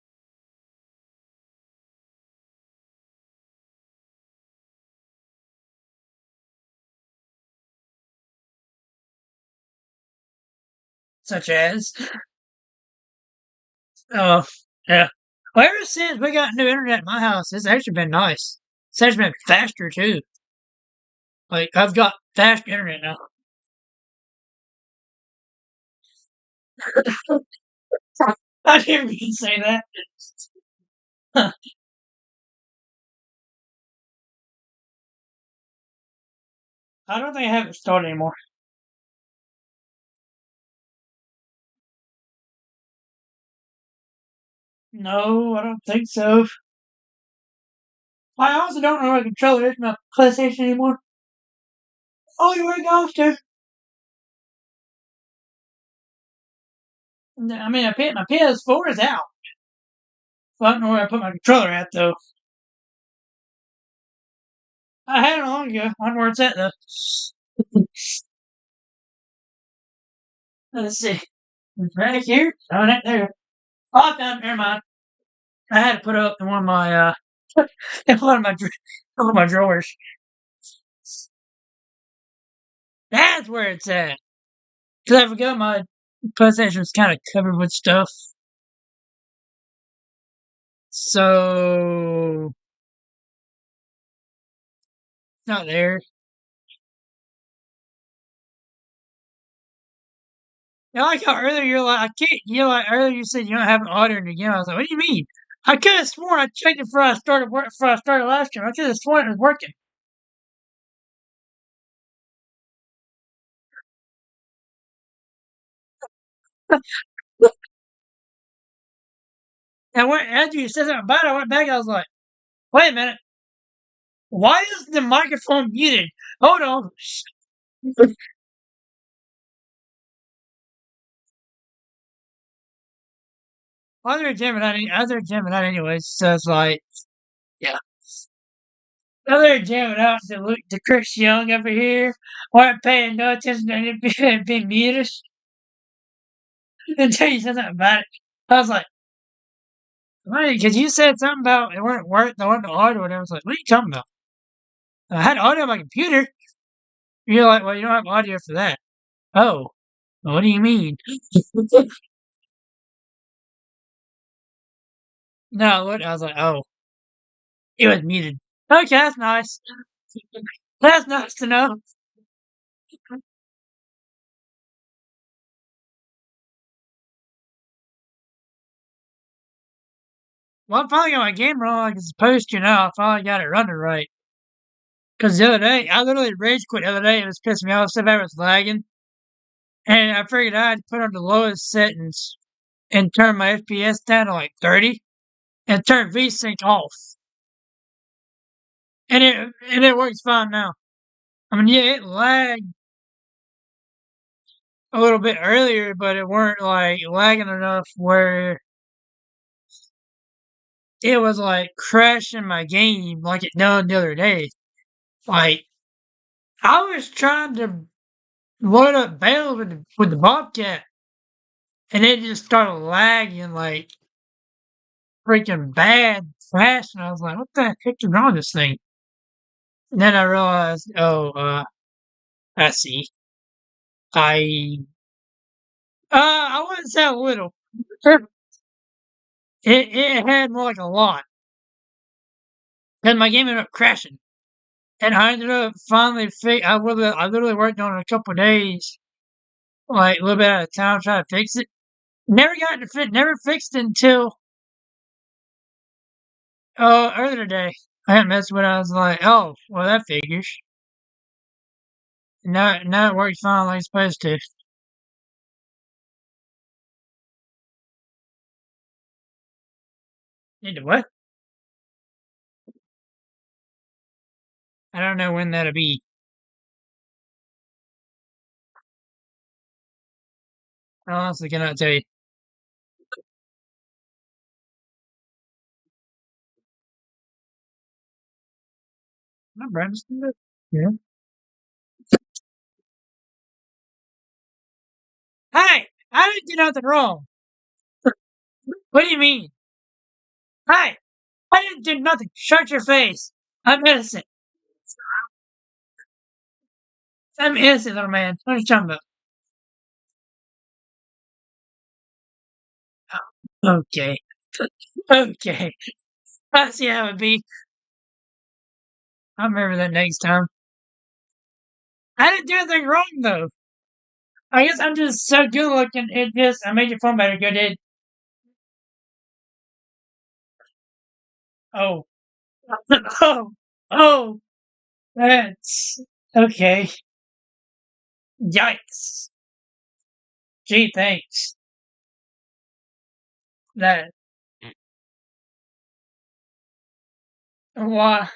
Such as, oh, yeah. Well, ever since we got new internet at my house, it's actually been nice. It's actually been faster too. Like I've got fast internet now. I didn't mean to say that. I don't think I have it started anymore. No, I don't think so. I also don't know how to control it. My PlayStation anymore. Oh, you where it goes to? I mean, my PS4 is out. So I don't know where I put my controller at though. I had it long ago. I don't know where it's at though. Let's see. It's right here. Oh, right there. Oh, I found it. Never mind. I had to put it up in one of my in one of my drawers. That's where it's at. Cause I forgot my PlayStation's kind of covered with stuff, so it's not there. I like how earlier you're like, I can't. You know, like earlier you said you don't have an audio in the game. I was like, what do you mean? I could have sworn I checked it before I started work. Before I started last stream, I could have sworn it was working. And after you said something about it, I went back. I was like, wait a minute. Why is the microphone muted? Hold on. Other Gemini anyways. So it's like, yeah. Other Gemini to look to Chris Young over here, weren't paying no attention to it being muted until you said something about it. I was like, wait, because you said something about it weren't worth the audio, and I was like, what are you talking about? I had audio on my computer. You're like, well, you don't have audio for that. Oh, what do you mean? No, what? I was like, oh, it was muted. Okay, that's nice. That's nice to know. Well, I finally got my game running like it's supposed to now. I finally got it running right. Because the other day, I literally rage quit the other day. It was pissing me off. Stuff I was lagging. And I figured I'd put on the lowest settings and turn my FPS down to like 30 and turn VSync off. And it works fine now. I mean, yeah, it lagged a little bit earlier, but it weren't like lagging enough where it was like crashing my game like it done the other day. Like I was trying to load up Bale with the Bobcat, and it just started lagging like freaking bad fast, and I was like, "What the heck is wrong with this thing?" And then I realized, oh, I see. I wouldn't say a little. It had more like a lot, and my game ended up crashing. And I ended up finally I literally worked on it a couple of days, like a little bit out of town, trying to fix it. Never got to fit. Never fixed it until earlier today. I hadn't messed with it. I was like, oh, well, that figures. Now it works fine like it's supposed to. Need to what? I don't know when that'll be. I honestly cannot tell you. My brother's still there. Yeah. Hey, I didn't do nothing wrong. What do you mean? Hey, I didn't do nothing. Shut your face. I'm innocent. I'm innocent, little man. What are you talking about? Oh, okay. Okay. I see how it be. I'll remember that next time. I didn't do anything wrong, though. I guess I'm just so good looking. I made your phone better. Good, did. Oh. Oh. Oh. That's. Okay. Yikes. Gee, thanks. That. Why?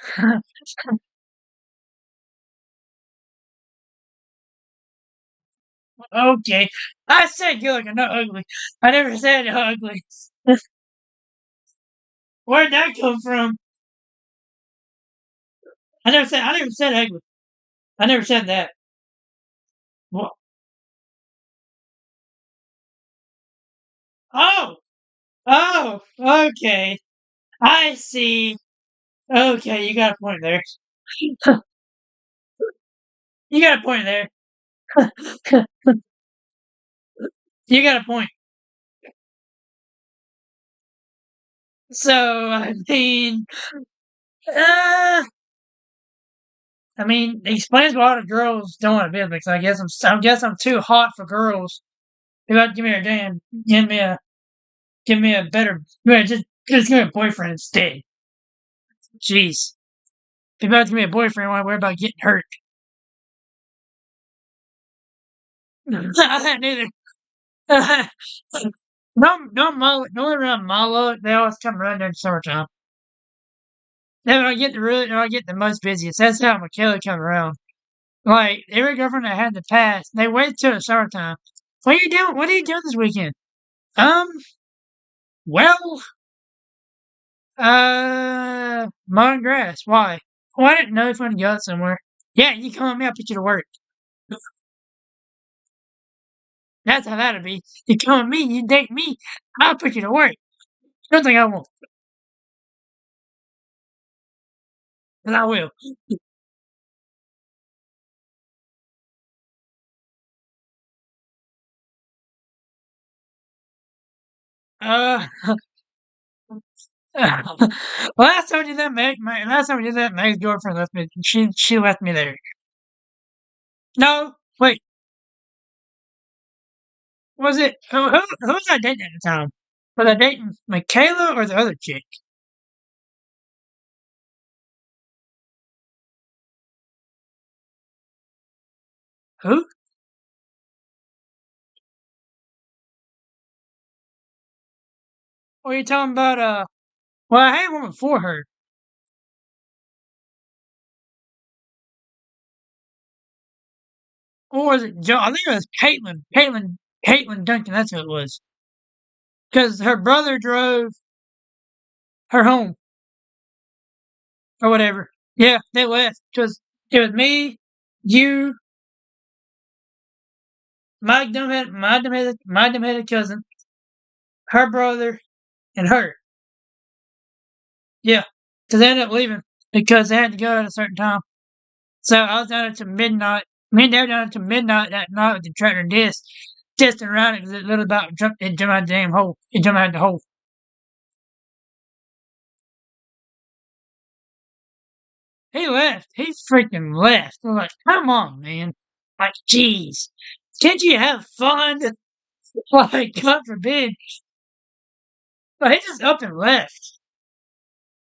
Okay. I said good looking, not ugly. I never said ugly. Where'd that come from? I never said ugly. I never said that. What? Oh! Oh! Okay. I see. Okay, you got a point there. You got a point there. You got a point. So, uh, it explains why the girls don't want to be with me. 'Cause I guess I'm too hot for girls. They about to give me a damn, give me a better, yeah, just give me a boyfriend instead. Jeez. If you're about to give me a boyfriend, why worry about getting hurt? I neither. No around Malo. They always come around during summertime. Then when I get the most busiest, that's how Michaela come around. Like every girlfriend I had in the past, they wait till the summertime. What are you doing? What are you doing this weekend? Um, well, mowing grass. Why? Well, I didn't know if I wanted to go out somewhere. Yeah, you come with me, I'll put you to work. That's how that'll be. You come with me, you date me, I'll put you to work. Don't think I won't, and I will. Uh, last time we did that, last time we did that, Meg's girlfriend left me. She left me there. No, wait, was it who was I dating at the time? Was I dating Michaela or the other chick? Who? What are you talking about? Well, I had one before her. Or was it Joe? I think it was Caitlin. Caitlin Duncan. That's who it was. Because her brother drove her home or whatever. Yeah, they left. Because it was me, you, my dumb headed cousin, her brother, and her. Yeah. Because they ended up leaving because they had to go at a certain time. So I was down until midnight. Me and Dad were down until midnight that night with the tractor disc, testing around it because it little about jumped into my damn hole. It jumped out the hole. He left. He freaking left. I'm like, come on, man. Like, jeez. Can't you have fun? Like, God forbid. But he just up and left.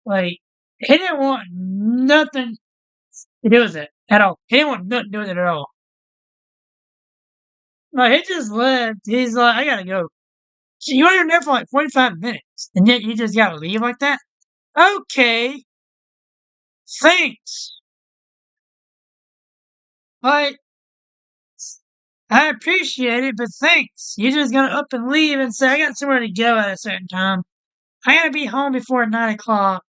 Like, he didn't want nothing to do with it at all. He didn't want nothing to do with it at all. Like, he just left. He's like, I gotta go. So you were there for like 45 minutes, and yet you just gotta leave like that? Okay, thanks. Like, I appreciate it, but thanks. You're just gonna up and leave and say, I got somewhere to go at a certain time. I gotta be home before 9 o'clock.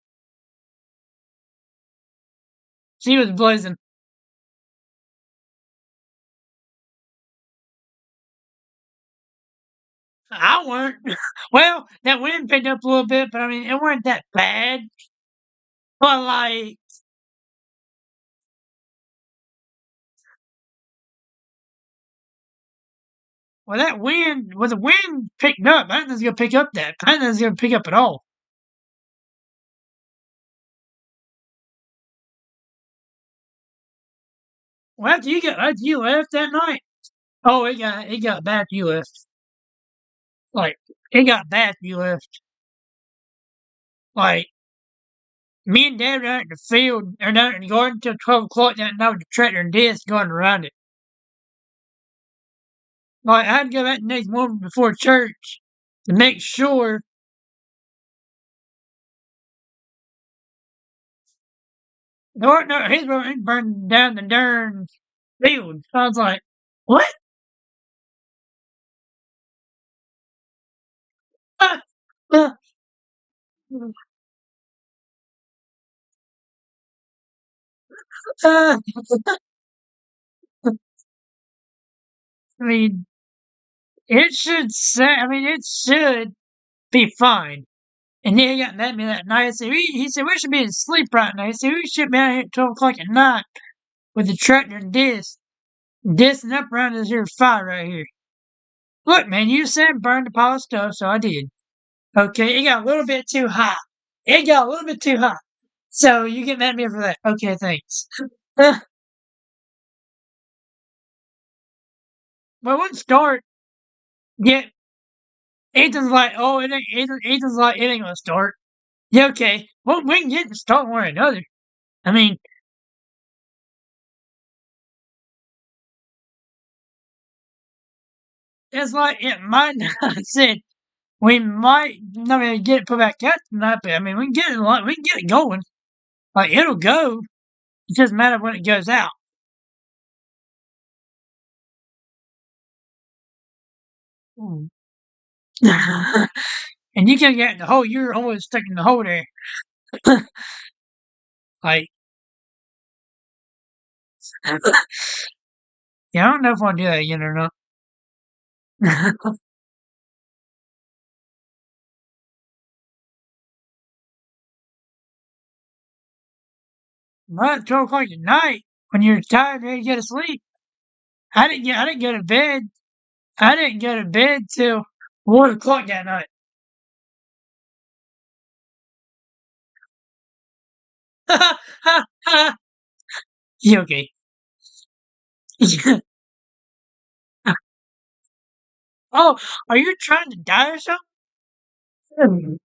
She was blazing. I weren't. Well, that wind picked up a little bit, but I mean, it weren't that bad. But like, well, the wind picked up. I didn't think it was gonna pick up that. I didn't think it was gonna pick up at all. Well, after you left that night. Oh, it got bad after you left. Like, it got bad after you left. Like, me and Dad were out in the field, or down in the garden till 12 o'clock that night with the tractor and disc going around it. Like, I had to go back the next morning before church to make sure. No, his brother burned down the darn field. So I was like, what? Ah, ah, ah. I mean, it should be fine. And then he got mad at me that night. He said, we should be asleep right now. He said, we should be out here at 12 o'clock at night with the tractor and dissing up around this here fire right here. Look, man, you said burn the pile of stuff, so I did. Okay, it got a little bit too hot. It got a little bit too hot. So you get mad at me for that. Okay, thanks. But wouldn't start yet. Ethan's like, oh, it ain't. Ethan's like, it ain't gonna start. Yeah, okay. Well, we can get to start one or another. I mean, it's like it might not. I said We might not be able to get it put back out tonight, but I mean, we can get it. We can get it going. Like it'll go. It doesn't matter when it goes out. Mm. And you can get the hole. You're always stuck in the hole there. Like, yeah, I don't know if I want to do that again or not. But 12 o'clock at night, when you're tired, ready to go to sleep. I didn't go to bed. I didn't go to bed till 1 o'clock that night. You okay? Oh, are you trying to die or something?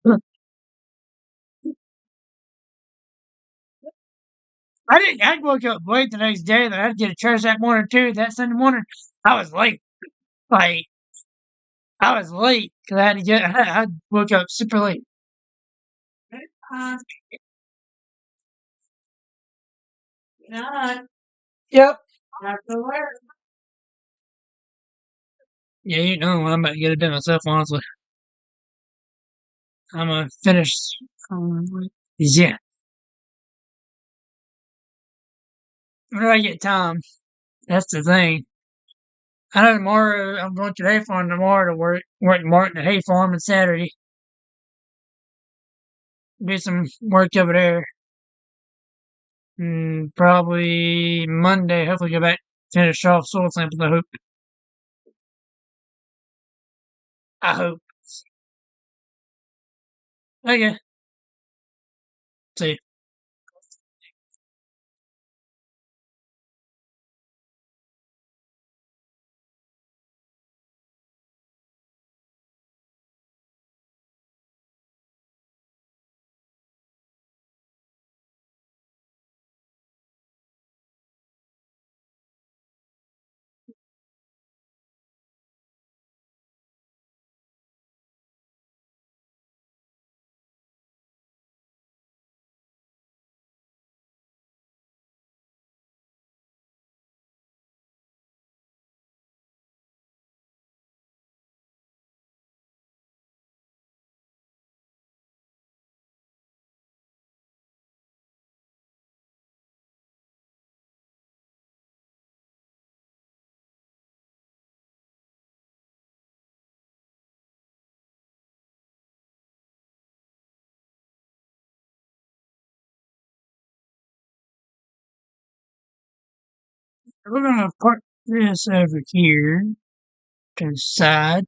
I didn't. I woke up late the next day. That I had to get to church that morning too. That Sunday morning, I was late. Like I was late because I had to get. I woke up super late. Yep. Yeah, you know, I'm about to get it done myself. Honestly, I'm gonna finish. Yeah, when do I get time? That's the thing. I know tomorrow I'm going to the hay farm tomorrow to work Martin the hay farm and Saturday. Do some work over there. Probably Monday. Hopefully, go back finish off soil samples. I hope. I hope. Okay. See. We're gonna park this over here to the side.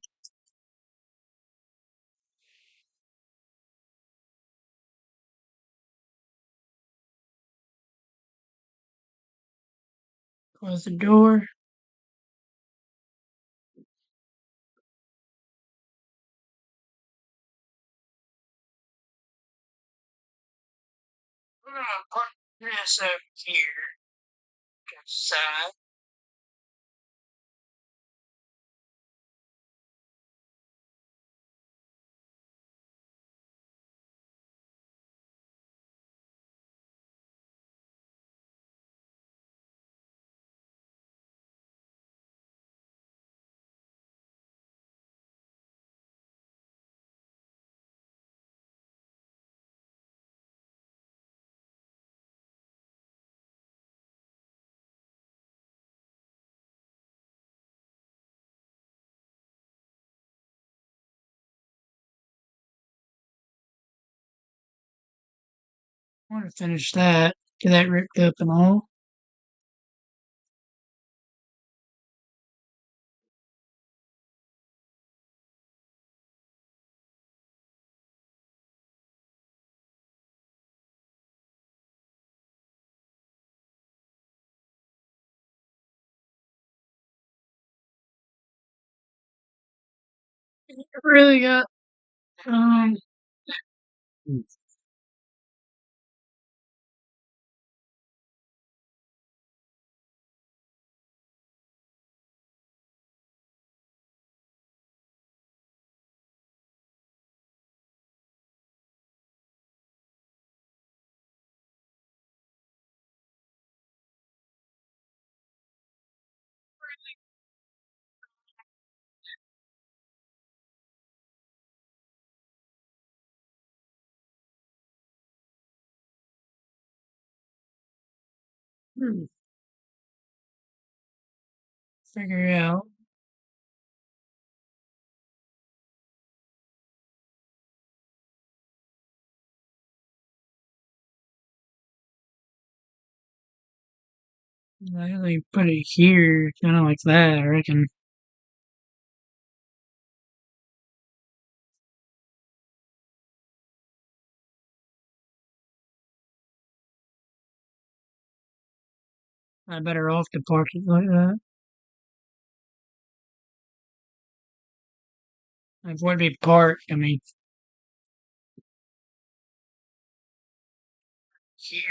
Close the door. We're gonna park this over here to the side. I want to finish that. Get that ripped up and all. I really got um. Figure out. I usually put it here, kind of like that, I reckon. I better off to park it like that. It would be parked, I mean, here,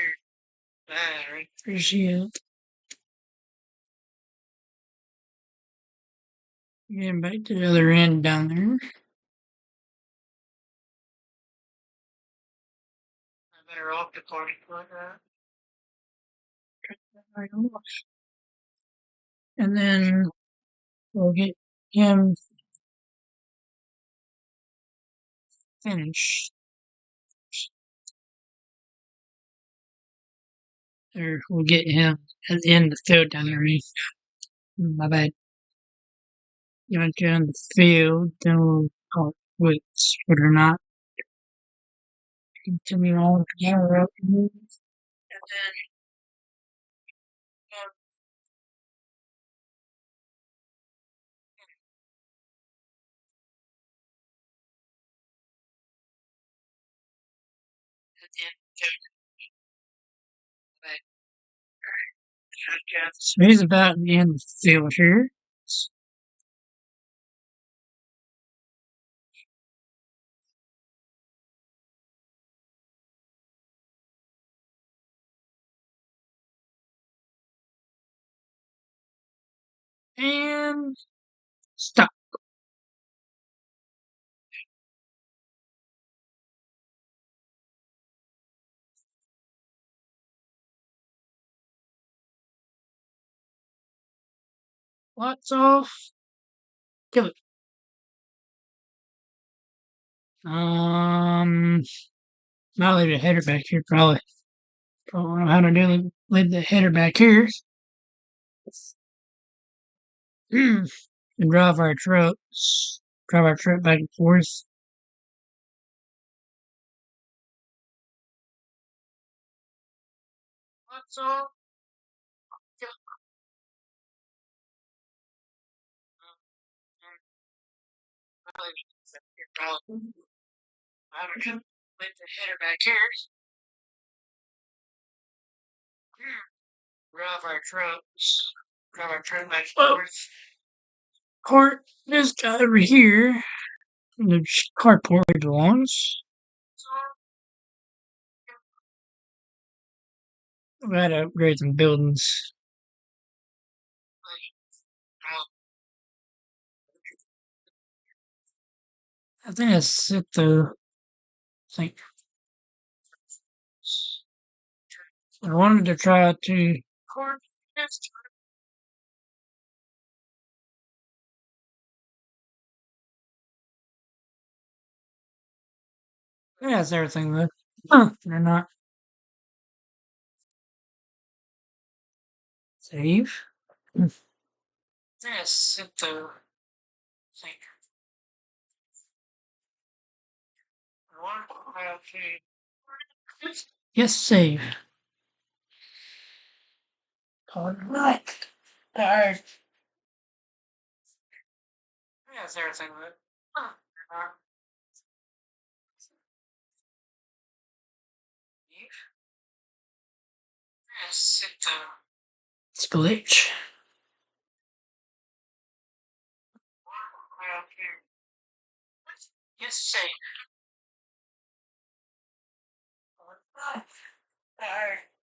that, right? Appreciate getting back to the other end down there. I better off to park it like that. Right off. And then we'll get him finished. Or we'll get him at the end of the field down there. My bad. You went down the field, then we'll call it quits, whether or not continue on to the road. And then um, at the end of the field, so he's about the end of the field here. And stop. Lots off. Kill it. I'll leave the header back here probably. Don't know how to leave the header back here. And drive our trucks. Drive our truck back and forth. Lots off. Kill it. I'll leave it back here probably. I don't know. Leave the header back here. Drive our trucks. Drive our truck back and forth. Court, this guy over here. The carport belongs. We gotta upgrade some buildings. I think that's it though. I think I wanted to try to. Yeah, that's everything though. They're not. Save. That's it though. I think I wanted to try to. Yes, save. Alright. Alright. Yeah, that's everything though. Yes, it it's a glitch. Yes, save. Alright.